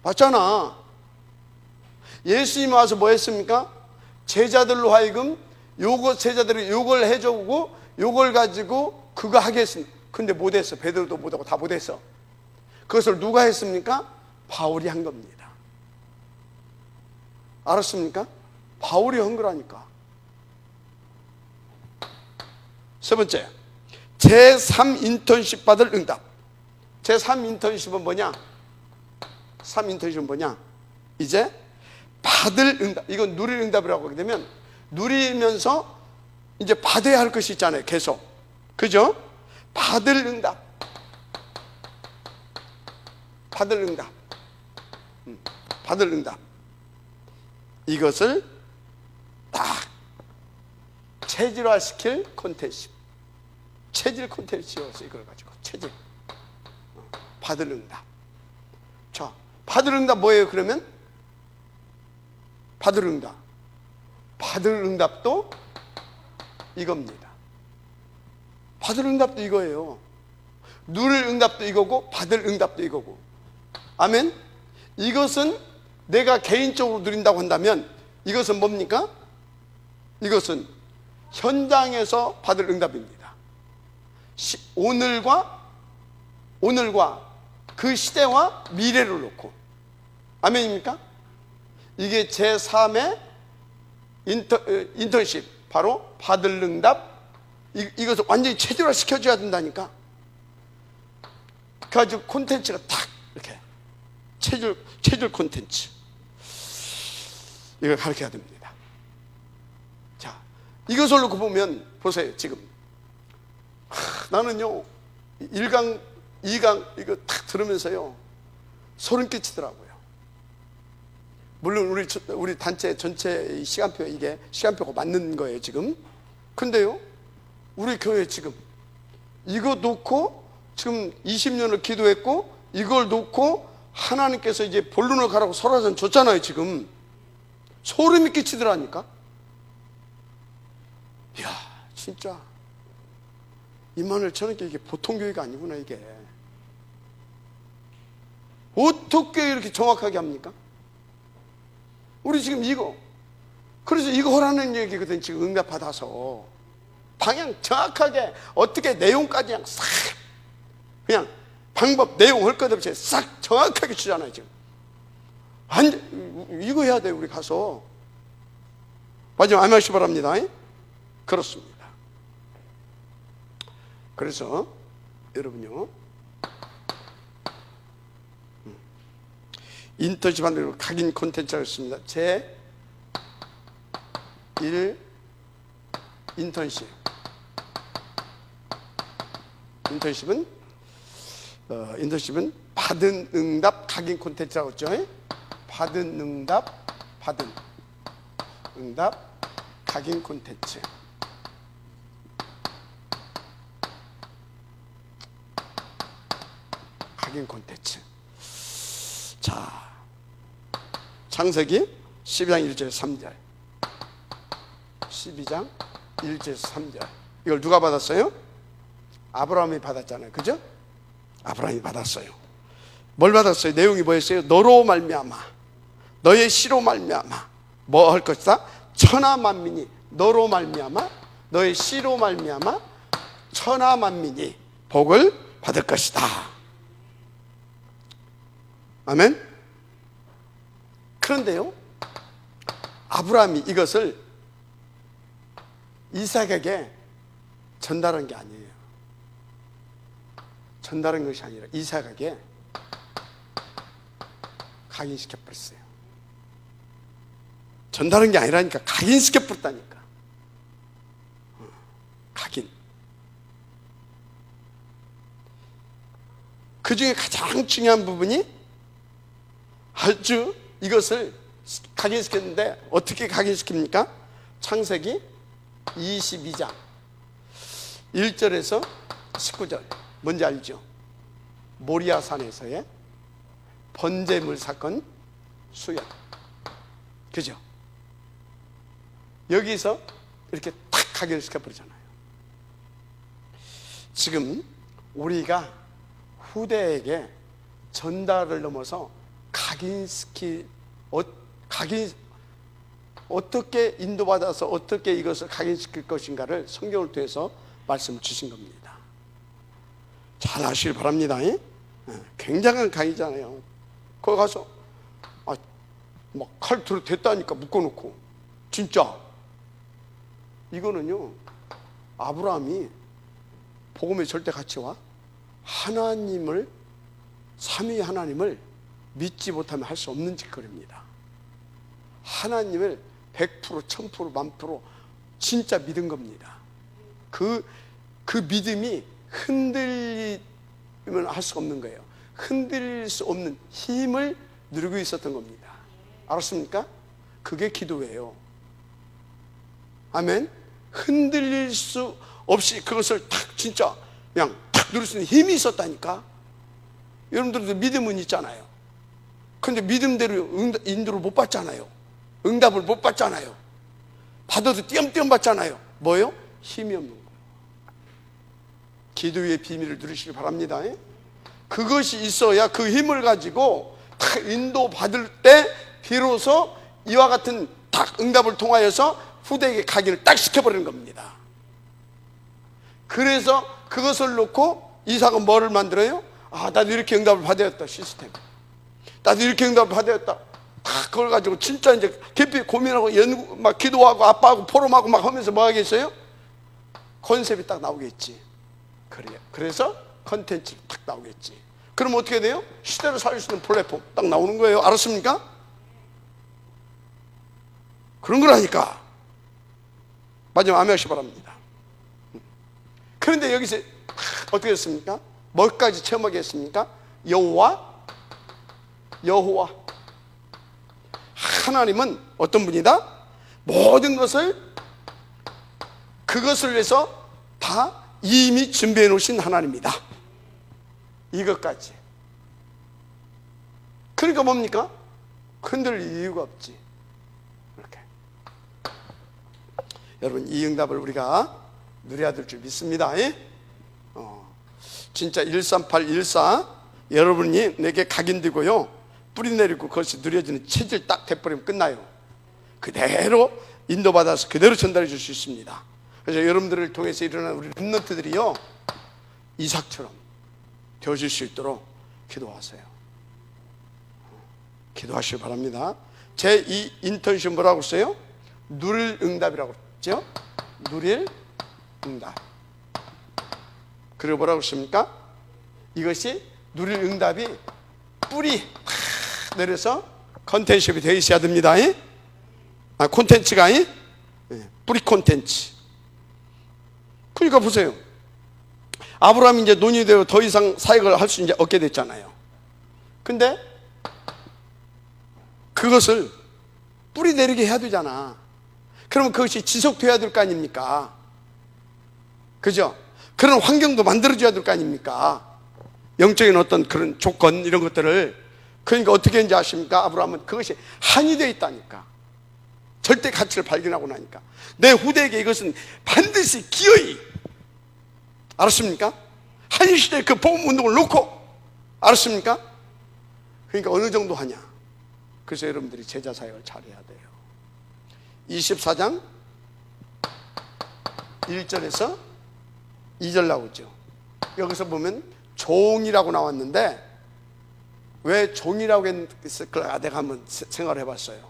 맞잖아. 예수님 와서 뭐 했습니까? 제자들로 하여금 제자들이 요걸 해주고 요걸 가지고 그거 하겠습니다. 근데 못했어. 베드로도 못하고 다 못했어. 그것을 누가 했습니까? 바울이 한 겁니다. 알았습니까? 바울이 한 거라니까. 세 번째, 제3 인턴십 받을 응답. 제3 인턴십은 뭐냐? 3 인턴십은 뭐냐? 이제 받을 응답. 이건 누릴 응답이라고 하게 되면 누리면서 이제 받아야 할 것이 있잖아요. 계속. 그죠? 받을 응답. 받을 응답. 받을 응답. 이것을 딱 체질화시킬 콘텐츠. 체질 콘텐츠여서 이걸 가지고 체질. 받을 응답. 자, 받을 응답 뭐예요? 그러면 받을 응답. 받을 응답도 이겁니다. 받을 응답도 이거예요. 누릴 응답도 이거고 받을 응답도 이거고. 아멘. 이것은 내가 개인적으로 누린다고 한다면 이것은 뭡니까? 이것은 현장에서 받을 응답입니다. 오늘과 그 시대와 미래를 놓고. 아멘입니까? 이게 제3의 인턴십, 바로 받을 응답. 이것을 완전히 체질화 시켜줘야 된다니까. 그래가지고 콘텐츠가 탁 이렇게 체질 콘텐츠, 이걸 가르쳐야 됩니다. 자, 이것을 놓고 보면 보세요. 지금 나는요 1강 2강 이거 탁 들으면서요 소름 끼치더라고요. 물론 우리 단체 전체 시간표, 이게 시간표가 맞는 거예요 지금. 근데요 우리 교회 지금 이거 놓고 지금 20년을 기도했고 이걸 놓고 하나님께서 이제 본론을 가라고 설화전 줬잖아요. 지금 소름이 끼치더라니까. 이야, 진짜 임마누엘 저녁에 이게 보통 교회가 아니구나. 이게 어떻게 이렇게 정확하게 합니까? 우리 지금 이거, 그래서 이거 하라는 얘기거든. 지금 응답받아서 방향 정확하게 어떻게 내용까지 그냥 싹, 그냥 방법 내용 할 것 없이 싹 정확하게 주잖아요. 지금 이거 해야 돼. 우리 가서 마지막 아멘하시기 바랍니다. 그렇습니다. 그래서 여러분요 인턴십 하는 각인 콘텐츠가 있습니다. 제1 인턴십. 인턴십은 받은 응답 각인 콘텐츠라고 했죠. 받은 응답, 받은 응답 각인 콘텐츠. 각인 콘텐츠. 자, 창세기 12장 1절 3절. 12장 1절 3절. 이걸 누가 받았어요? 아브라함이 받았잖아요. 그죠? 아브라함이 받았어요. 뭘 받았어요? 내용이 뭐였어요? 너로 말미암아, 너의 씨로 말미암아 뭐 할 것이다? 천하 만민이, 너로 말미암아, 너의 씨로 말미암아 천하 만민이 복을 받을 것이다. 아멘. 그런데요 아브라함이 이것을 이삭에게 전달한 게 아니에요. 전달한 것이 아니라 이삭에게 각인시켜버렸어요. 전달한 게 아니라니까 각인시켜버렸다니까. 각인. 그 중에 가장 중요한 부분이 아주 이것을 각인시켰는데 어떻게 각인시킵니까? 창세기 22장 1절에서 19절. 뭔지 알죠? 모리아산에서의 번제물 사건 수연. 그죠? 여기서 이렇게 탁 각인시켜버리잖아요. 지금 우리가 후대에게 전달을 넘어서 어떻게 인도받아서 어떻게 이것을 각인시킬 것인가를 성경을 통해서 말씀을 주신 겁니다. 잘 아시길 바랍니다. 굉장한 강의잖아요. 거기 가서 막 칼 들어 댔다니까 묶어놓고, 진짜 이거는요, 아브라함이 복음의 절대 가치와 하나님을, 삼위 하나님을 믿지 못하면 할 수 없는 짓거리입니다. 하나님을 100%, 1000%, 1000% 진짜 믿은 겁니다. 그 믿음이 흔들리면 할 수 없는 거예요. 흔들릴 수 없는 힘을 누리고 있었던 겁니다. 알았습니까? 그게 기도예요. 아멘. 흔들릴 수 없이 그것을 탁 진짜 그냥 탁 누릴 수 있는 힘이 있었다니까. 여러분들도 믿음은 있잖아요. 근데 믿음대로 인도를 못 받잖아요. 응답을 못 받잖아요. 받아도 띄엄띄엄 받잖아요. 뭐요? 힘이 없는 거예요. 기도의 비밀을 누리시길 바랍니다. 그것이 있어야 그 힘을 가지고 탁 인도 받을 때 비로소 이와 같은 딱 응답을 통하여서 후대에게 각인을 딱 시켜버리는 겁니다. 그래서 그것을 놓고 이삭은 뭐를 만들어요? 나도 이렇게 응답을 받아야겠다. 시스템. 나도 이렇게 응답을 받아야겠다. 다 그걸 가지고 진짜 이제 깊이 고민하고 막 기도하고 아빠하고 포럼하고 막 하면서 뭐 하겠어요? 컨셉이 딱 나오겠지. 그래요. 그래서 컨텐츠 딱 나오겠지. 그럼 어떻게 돼요? 시대를 살릴 수 있는 플랫폼 딱 나오는 거예요. 알았습니까? 그런 거라니까. 마지막 아멘 하시기 바랍니다. 그런데 여기서 어떻게 했습니까? 뭐까지 체험하게 했습니까? 여호와 하나님은 어떤 분이다? 모든 것을 그것을 위해서 다 이미 준비해 놓으신 하나님이다. 이것까지. 그러니까 뭡니까? 흔들릴 이유가 없지. 이렇게. 여러분, 이 응답을 우리가 누려야 될 줄 믿습니다. 진짜 13814 여러분이 내게 각인되고요, 뿌리 내리고 그것이 누려지는 체질 딱 돼버리면 끝나요. 그대로 인도받아서 그대로 전달해 줄 수 있습니다. 그래서 여러분들을 통해서 일어나는 우리 렘넌트들이요, 이삭처럼 되어질 수 있도록 기도하세요. 기도하시기 바랍니다. 제 이 인턴십 뭐라고 써요? 누릴 응답이라고 했죠? 누릴 응답. 그리고 뭐라고 씁니까? 이것이 누릴 응답이 뿌리 내려서 컨텐츠가 되어 있어야 됩니다. 콘텐츠가 뿌리 콘텐츠. 그러니까 보세요. 아브라함이 이제 논이 되고 더 이상 사역을 할 수 이제 없게 됐잖아요. 근데 그것을 뿌리 내리게 해야 되잖아. 그러면 그것이 지속돼야 될 거 아닙니까? 그죠? 그런 환경도 만들어줘야 될 거 아닙니까? 영적인 어떤 그런 조건, 이런 것들을. 그러니까 어떻게 했는지 아십니까? 아브라함은 그것이 한이 되어 있다니까. 절대 가치를 발견하고 나니까 내 후대에게 이것은 반드시 기어이, 알았습니까? 한시대에 그 복음 운동을 놓고, 알았습니까? 그러니까 어느 정도 하냐. 그래서 여러분들이 제자 사역을 잘해야 돼요. 24장 1절에서 2절 나오죠. 여기서 보면 종이라고 나왔는데 왜 종이라고 했을까 내가 한번 생각을 해봤어요.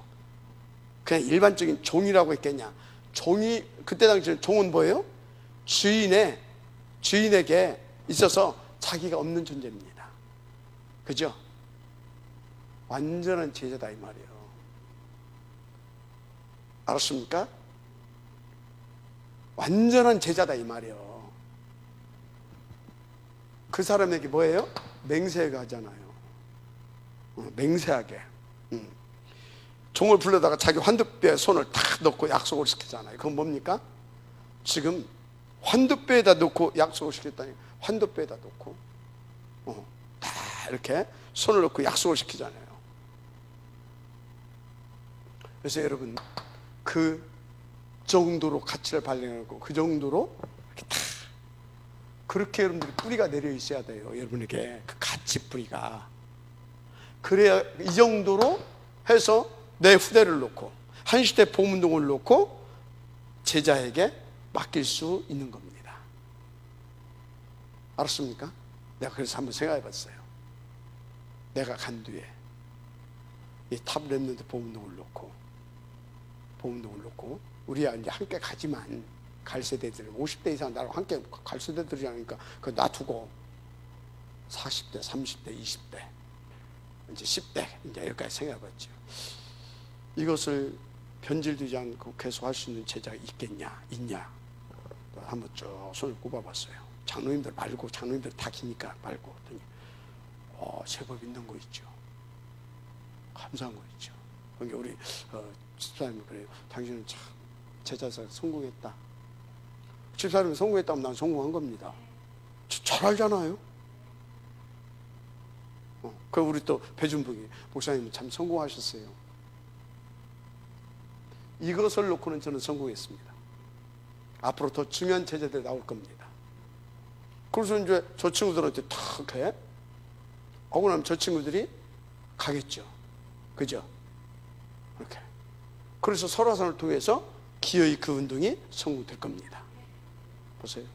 그냥 일반적인 종이라고 했겠냐. 종이, 그때 당시에 종은 뭐예요? 주인에게 있어서 자기가 없는 존재입니다. 그죠? 완전한 제자다 이 말이에요. 알았습니까? 완전한 제자다 이 말이에요. 그 사람에게 뭐예요? 맹세하게 하잖아요. 맹세하게. 종을 불러다가 자기 환두뼈에 손을 탁 넣고 약속을 시키잖아요. 그건 뭡니까? 지금 환두뼈에다 넣고 약속을 시켰다니, 환두뼈에다 넣고 다 이렇게 손을 넣고 약속을 시키잖아요. 그래서 여러분, 그 정도로 가치를 발견하고 그 정도로 이렇게 다, 그렇게 여러분들이 뿌리가 내려 있어야 돼요. 여러분에게 그 가치 뿌리가. 그래야 이 정도로 해서 내 후대를 놓고 한 시대 복음운동을 놓고 제자에게 맡길 수 있는 겁니다. 알았습니까? 내가 그래서 한번 생각해 봤어요. 내가 간 뒤에 이 탑 랩런트 복음운동을 놓고 우리야 이제 함께 가지만 갈 세대들 50대 이상 나랑 함께 갈 세대들이 아니니까 그거 놔두고 40대, 30대, 20대, 이제 10대 이제 여기까지 생각해봤죠. 이것을 변질되지 않고 계속 할 수 있는 제자가 있냐? 한번 쭉 손을 꼽아봤어요. 장로님들 말고, 장로님들 다 기니까 말고, 제법 있는 거 있죠. 감사한 거 있죠. 그러니까 우리 집사님이 그래요. 당신은 참 제자사 성공했다. 집사님이 성공했다면 난 성공한 겁니다. 잘 알잖아요. 그 우리 또 배준복이 목사님은 참 성공하셨어요. 이것을 놓고는 저는 성공했습니다. 앞으로 더 중요한 제자들이 나올 겁니다. 그래서 이제 저 친구들한테 탁 해. 하고 나면 저 친구들이 가겠죠. 그죠? 이렇게. 그래서 설화산을 통해서 기어이 그 운동이 성공될 겁니다. 보세요.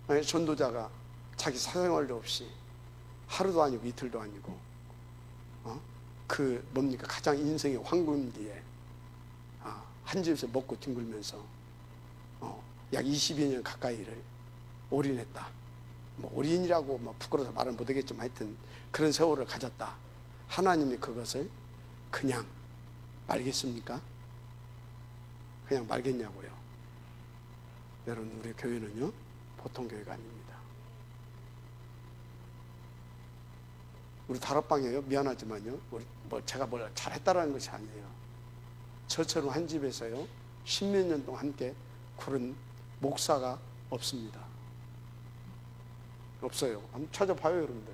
아니, 전도자가 자기 사생활도 없이 하루도 아니고 이틀도 아니고 그 뭡니까 가장 인생의 황금기에 한 집에서 먹고 뒹굴면서 약 22년 년 가까이를 올인했다. 뭐 올인이라고 뭐 부끄러워서 말은 못하겠지만 하여튼 그런 세월을 가졌다. 하나님이 그것을 그냥 말겠습니까? 그냥 말겠냐고요. 여러분, 우리 교회는요 보통 교회가 아닙니다. 우리 다락방이에요. 미안하지만요, 우리 제가 뭘 잘했다라는 것이 아니에요. 저처럼 한 집에서요 10몇 년 동안 함께 그런 목사가 없습니다. 없어요. 한번 찾아봐요, 여러분들.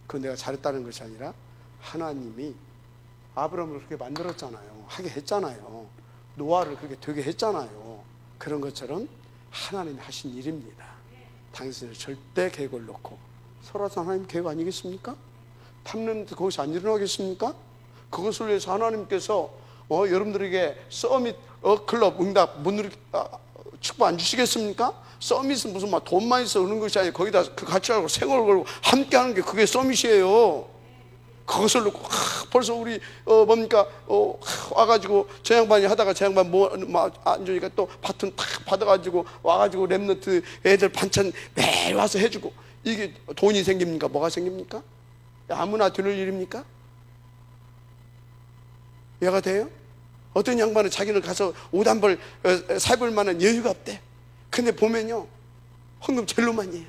그건 내가 잘했다는 것이 아니라 하나님이 아브라함을 그렇게 만들었잖아요. 하게 했잖아요. 노아를 그렇게 되게 했잖아요. 그런 것처럼 하나님이 하신 일입니다. 당신은 절대 계획을 놓고 설화산 하나님 계획 아니겠습니까? 탐냄도 거기서 안 일어나겠습니까? 그것을 위해서 하나님께서 여러분들에게 서밋 클럽 응답 문을 축복 안 주시겠습니까? 서밋은 무슨 막 돈만 있어 그런 것이 아니라 거기다 그 같이 하고 생활을 걸고 함께 하는 게 그게 서밋이에요. 그것을 놓고 벌써 우리 뭡니까 와가지고 저 양반이 하다가 저 양반 앉으니까 또 바톤 탁 받아가지고 와가지고 랩런트 애들 반찬 매일 와서 해주고 이게 돈이 생깁니까? 뭐가 생깁니까? 아무나 되는 일입니까? 이해가 돼요? 어떤 양반은 자기는 가서 옷 한 벌 사볼 만한 여유가 없대. 근데 보면요 헌금 제일로 많이 해.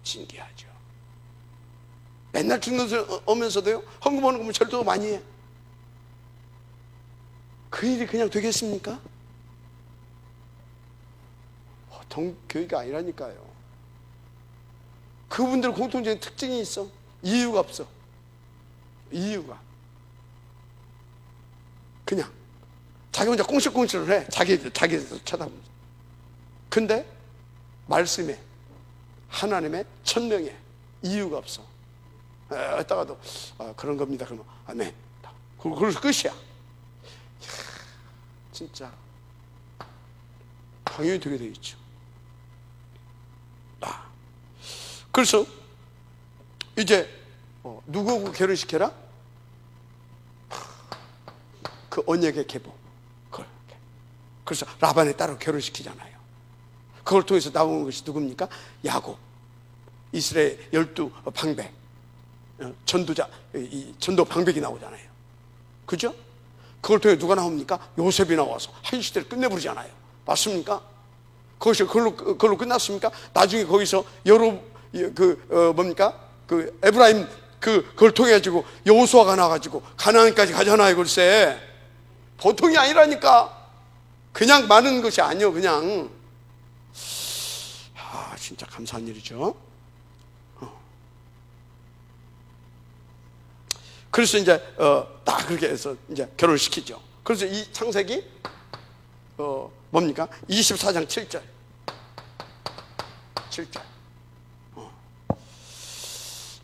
신기하죠. 맨날 죽는 소리 오면서도요 헌금하는 거면 절도 많이 해. 그 일이 그냥 되겠습니까? 보통 교회가 아니라니까요. 그분들 공통적인 특징이 있어. 이유가 없어. 이유가 그냥 자기 혼자 꽁실꽁실을 해. 자기 쳐다보면서. 근데 말씀에 하나님의 천명에 이유가 없어. 했다가도 그런 겁니다. 그러면 아멘. 그래서 끝이야. 진짜 당연히 되게 돼 있죠. 그래서 이제 누구하고 결혼시켜라? 그 언약의 계보. 그래서 라반의 딸을 결혼시키잖아요. 그걸 통해서 나오는 것이 누굽니까? 야곱, 이스라엘 12방백, 전도자, 이 전도 방백이 나오잖아요. 그죠? 그걸 통해 누가 나옵니까? 요셉이 나와서 한 시대를 끝내버리잖아요. 맞습니까? 그것이 그걸로 끝났습니까? 나중에 거기서 뭡니까? 그 에브라임 그걸 통해 가지고 여호수아가 나가지고 가나안까지 가잖아요. 글쎄 보통이 아니라니까. 그냥 많은 것이 아니요. 그냥 진짜 감사한 일이죠. 그래서 이제 딱 그렇게 해서 이제 결혼을 시키죠. 그래서 이 창세기 뭡니까? 24장 7절.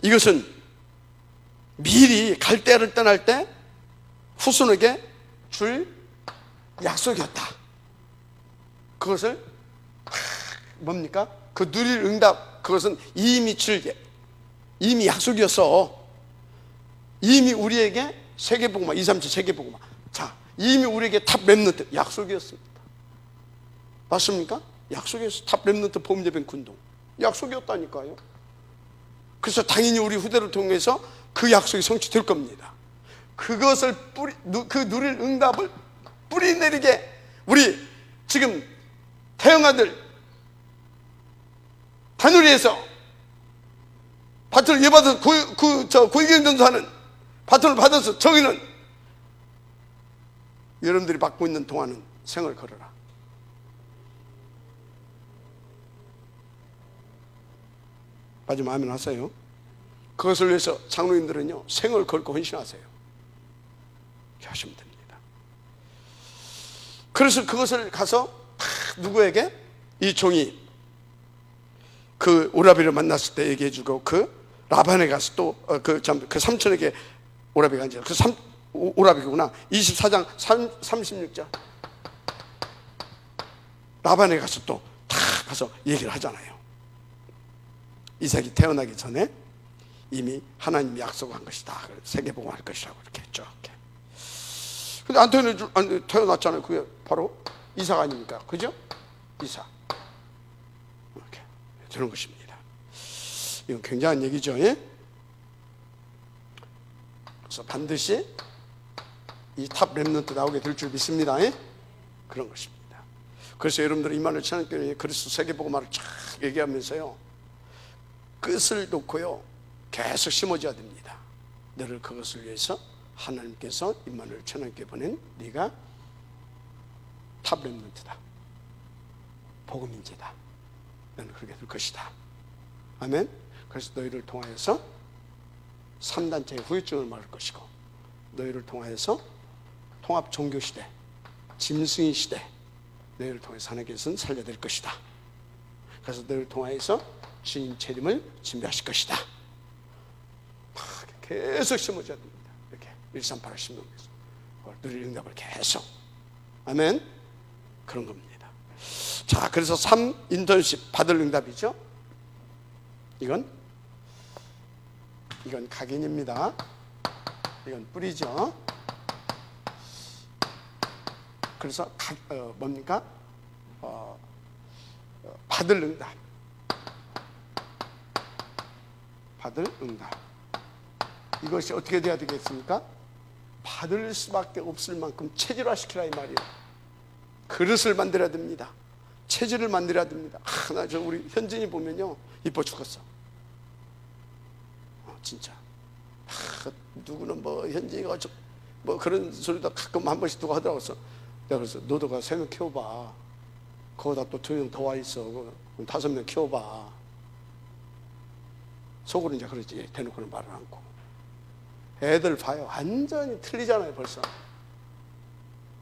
이것은 미리 갈대아를 떠날 때 후손에게 줄 약속이었다. 그것을 뭡니까? 그 누릴 응답, 그것은 이미 이미 약속이었어. 이미 우리에게 세계복음화, 237 세계복음화, 자, 이미 우리에게 탑 렘넌트 약속이었습니다. 맞습니까? 약속이었어. 탑 렘넌트 범죄된 군동 약속이었다니까요. 그래서 당연히 우리 후대를 통해서 그 약속이 성취될 겁니다. 그것을 그 누릴 응답을 뿌리내리게 우리 지금 태영아들 다누리에서 바톤을 예받아서 고위경 전도하는 바톤을 받아서 저기는 여러분들이 받고 있는 동안은 생을 걸어라. 마지막 아멘 하세요. 그것을 위해서 장로님들은요 생을 걸고 헌신하세요. 이렇게 하시면 됩니다. 그래서 그것을 가서 누구에게? 이 종이 그 오라비를 만났을 때 얘기해주고, 그 라반에 가서 또 그 삼촌에게 오라비가 이제 오라비구나. 24장 36절 라반에 가서 또 다 가서 얘기를 하잖아요. 이삭이 태어나기 전에 이미 하나님이 약속한 것이다. 세계복음할 것이라고 이렇게 했죠. 근데 안 태어났잖아요. 그게 바로 이삭 아닙니까? 그죠? 이삭. 이렇게 되는 것입니다. 이건 굉장한 얘기죠. 예? 그래서 반드시 이 탑 렘넌트 나오게 될 줄 믿습니다. 예? 그런 것입니다. 그래서 여러분들 이만을 천안교회 그리스도 세계복음화를 쫙 얘기하면서요 끝을 놓고요 계속 심어줘야 됩니다. 너를 그것을 위해서 하나님께서 임마누엘 천안교회 보낸 네가 탑 렘넌트다, 복음인재다, 너는 그렇게 될 것이다. 아멘. 그래서 너희를 통하여서 3단체의 후유증을 막을 것이고, 너희를 통하여서 통합 종교시대, 짐승의 시대, 너희를 통해서 하나님께서는 살려낼 것이다. 그래서 너희를 통하여서 주님 재림을 준비하실 것이다. 계속 심어줘야 됩니다. 이렇게 138을 심으면서 누릴 응답을 계속. 아멘. 그런 겁니다. 자, 그래서 3 인턴십 받을 응답이죠. 이건 각인입니다. 이건 뿌리죠. 그래서 뭡니까? 받을 응답. 받을 응답. 이것이 어떻게 돼야 되겠습니까? 받을 수밖에 없을 만큼 체질화시키라 이 말이에요. 그릇을 만들어야 됩니다. 체질을 만들어야 됩니다. 나 저 우리 현진이 보면요 이뻐 죽겠어. 진짜. 누구는 뭐 현진이가 뭐 그런 소리도 가끔 한 번씩 누가 하더라고. 내가 그래서 너도 가 3명 키워봐. 거기다 또 2명 더 와 있어. 5명 키워봐. 속으로 이제 그러지. 대놓고는 말을 않고. 애들 봐요. 완전히 틀리잖아요. 벌써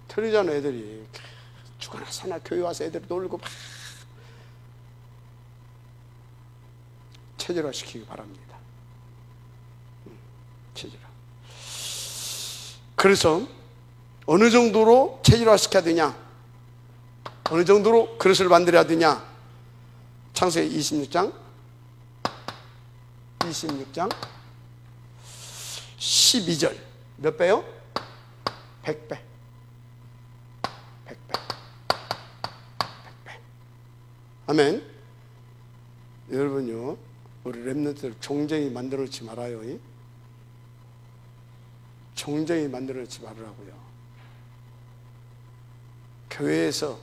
틀리잖아. 애들이 죽어나 사나 교회 와서 애들이 놀고 막 체질화시키기 바랍니다. 체질화. 그래서 어느 정도로 체질화시켜야 되냐, 어느 정도로 그릇을 만들어야 되냐. 창세기 26장 12절 몇 배요? 100배. 100배. 아멘. 여러분요, 우리 렘넌트들 종쟁이 만들어놓지 말아요. 종쟁이 만들어놓지 말으라고요. 교회에서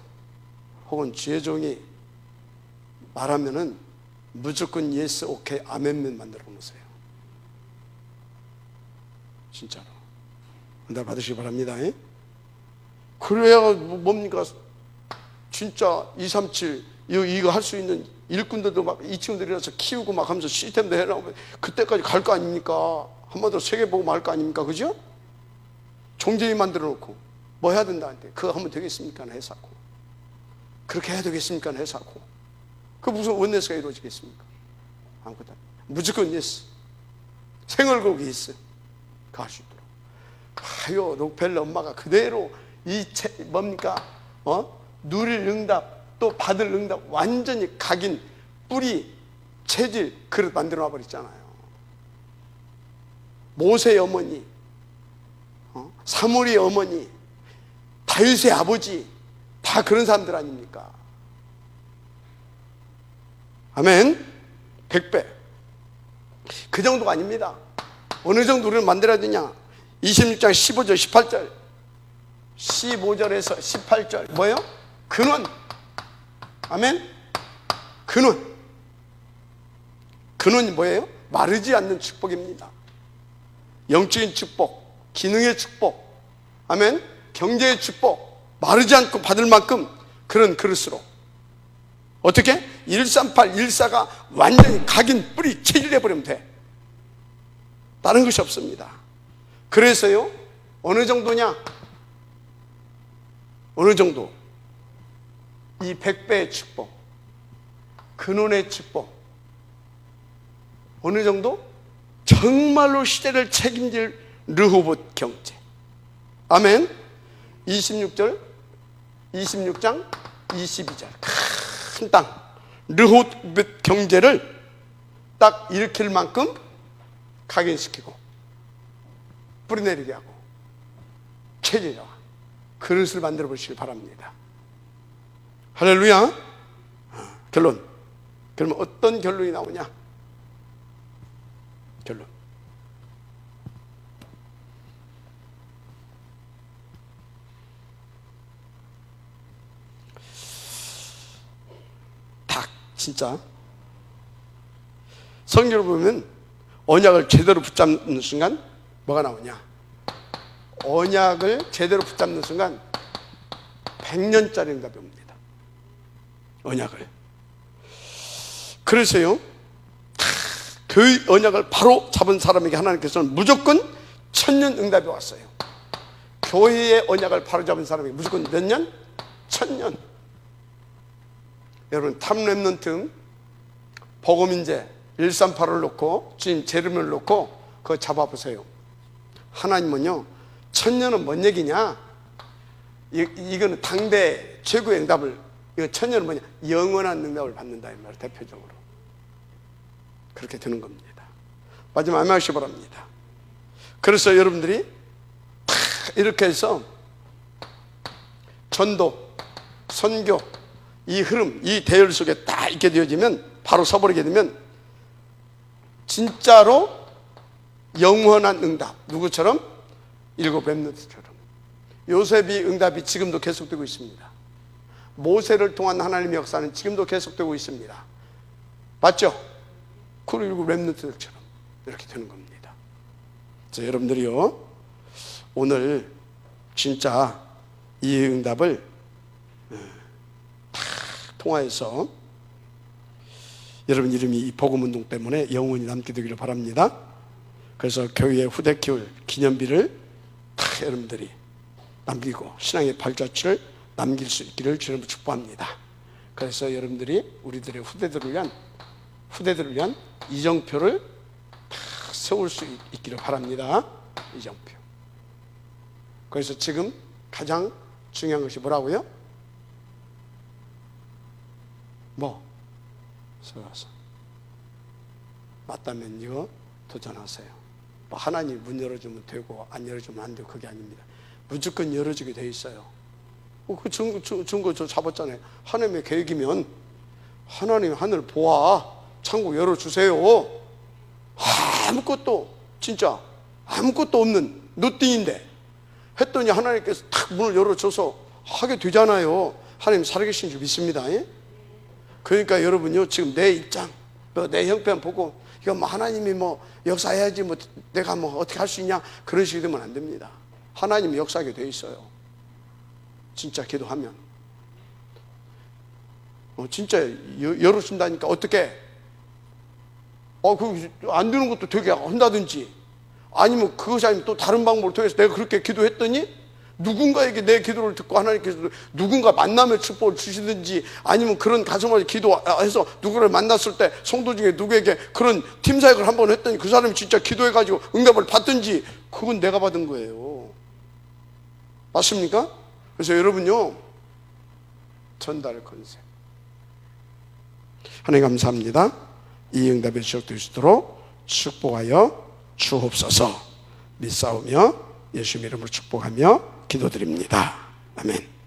혹은 주의종이 말하면은 무조건 예스, 오케이, 아멘만 만들어 놓으세요. 진짜로. 응답 받으시기 바랍니다. 그래야 뭡니까? 진짜 237 이거 할 수 있는 일꾼들도 막 이 친구들이라서 키우고 막 하면서 시스템도 해나오면 그때까지 갈 거 아닙니까? 한마디로 세계보고 말 거 아닙니까? 그죠? 종쟁이 만들어 놓고 뭐 해야 된다는데 그거 하면 되겠습니까? 해사고. 그렇게 해야 되겠습니까? 해사고. 그 무슨 원내스가 이루어지겠습니까? 아무것도. 무조건 예스. 생얼 걸고 예스. 갈 수 있도록. 아유, 록펠러 엄마가 그대로 뭡니까? 누릴 응답 또 받을 응답 완전히 각인 뿌리 체질 그릇 만들어 놔버렸잖아요. 모세의 어머니, 사무엘의 어머니, 다윗의 아버지 다 그런 사람들 아닙니까? 아멘. 100배. 그 정도가 아닙니다. 어느 정도 우리는 만들어야 되냐? 26장 15절 18절 15절에서 18절 뭐예요? 근원. 아멘. 근원이 뭐예요? 마르지 않는 축복입니다. 영적인 축복, 기능의 축복, 아멘. 경제의 축복, 마르지 않고 받을 만큼 그런 그릇으로. 어떻게? 138, 1사가 완전히 각인 뿌리 체질해버리면 돼. 다른 것이 없습니다. 그래서요, 어느 정도냐? 어느 정도? 이 100배의 축복, 근원의 축복, 어느 정도? 정말로 시대를 책임질 르호봇 경제. 아멘. 26장 22절 큰 땅 르호봇 경제를 딱 일으킬 만큼 각인시키고 뿌리내리게 하고 체질화 그릇을 만들어 보시길 바랍니다. 할렐루야. 결론. 그러면 어떤 결론이 나오냐? 결론. 딱 진짜 성경을 보면 언약을 제대로 붙잡는 순간 뭐가 나오냐? 언약을 제대로 붙잡는 순간 100년짜리 응답이 옵니다. 언약을. 그래서요, 그 언약을 바로 잡은 사람에게 하나님께서는 무조건 1000년 응답이 왔어요. 교회의 언약을 바로 잡은 사람에게 무조건 몇 년? 1000년. 여러분, 탑렘넌트 복음인재 138을 놓고 주님 재림을 놓고 그거 잡아보세요. 하나님은요, 1000년은 뭔 얘기냐? 이거는 당대 최고의 응답을, 이거 1000년은 뭐냐? 영원한 응답을 받는다 이 말, 대표적으로 그렇게 되는 겁니다. 마지막 암하시 바랍니다. 그래서 여러분들이 이렇게 해서 전도, 선교 이 흐름, 이 대열 속에 딱 있게 되어지면, 바로 서버리게 되면 진짜로 영원한 응답. 누구처럼? 7 렘넌트처럼. 요셉이 응답이 지금도 계속되고 있습니다. 모세를 통한 하나님의 역사는 지금도 계속되고 있습니다. 맞죠? 그 7 렘넌트들처럼 이렇게 되는 겁니다. 그래서 여러분들이요, 오늘 진짜 이 응답을 통화해서 여러분 이름이 이 복음운동 때문에 영원히 남게 되기를 바랍니다. 그래서 교회의 후대 키울 기념비를 다 여러분들이 남기고 신앙의 발자취를 남길 수 있기를 주님으로 축복합니다. 그래서 여러분들이 우리들의 후대들을 위한 이정표를 다 세울 수 있기를 바랍니다. 이정표. 그래서 지금 가장 중요한 것이 뭐라고요? 서가서 맞다면 이거 도전하세요. 하나님이 문 열어주면 되고 안 열어주면 안 되고 그게 아닙니다. 무조건 열어주게 돼 있어요. 그 증거 저 잡았잖아요. 하나님의 계획이면 하나님 하늘 보아 창고 열어주세요. 아무것도 진짜 아무것도 없는 노띵인데 했더니 하나님께서 탁 문을 열어줘서 하게 되잖아요. 하나님 살아계신 줄 믿습니다. 그러니까 여러분요, 지금 내 입장, 내 형편 보고 이거 하나님이 역사해야지 내가 어떻게 할 수 있냐 그런 식이 되면 안 됩니다. 하나님이 역사하게 돼 있어요. 진짜 기도하면 진짜 열어준다니까. 어떻게? 안 되는 것도 되게 한다든지, 아니면 그것이 아니면 또 다른 방법을 통해서 내가 그렇게 기도했더니 누군가에게 내 기도를 듣고 하나님께서 누군가 만남의 축복을 주시든지, 아니면 그런 가정을 기도해서 누구를 만났을 때 성도 중에 누구에게 그런 팀 사역을 한번 했더니 그 사람이 진짜 기도해가지고 응답을 받든지, 그건 내가 받은 거예요. 맞습니까? 그래서 여러분요, 전달 컨셉. 하나님 감사합니다. 이 응답의 지적도 있도록 축복하여 주옵소서. 믿사오며 예수님 이름으로 축복하며 기도드립니다. 아멘.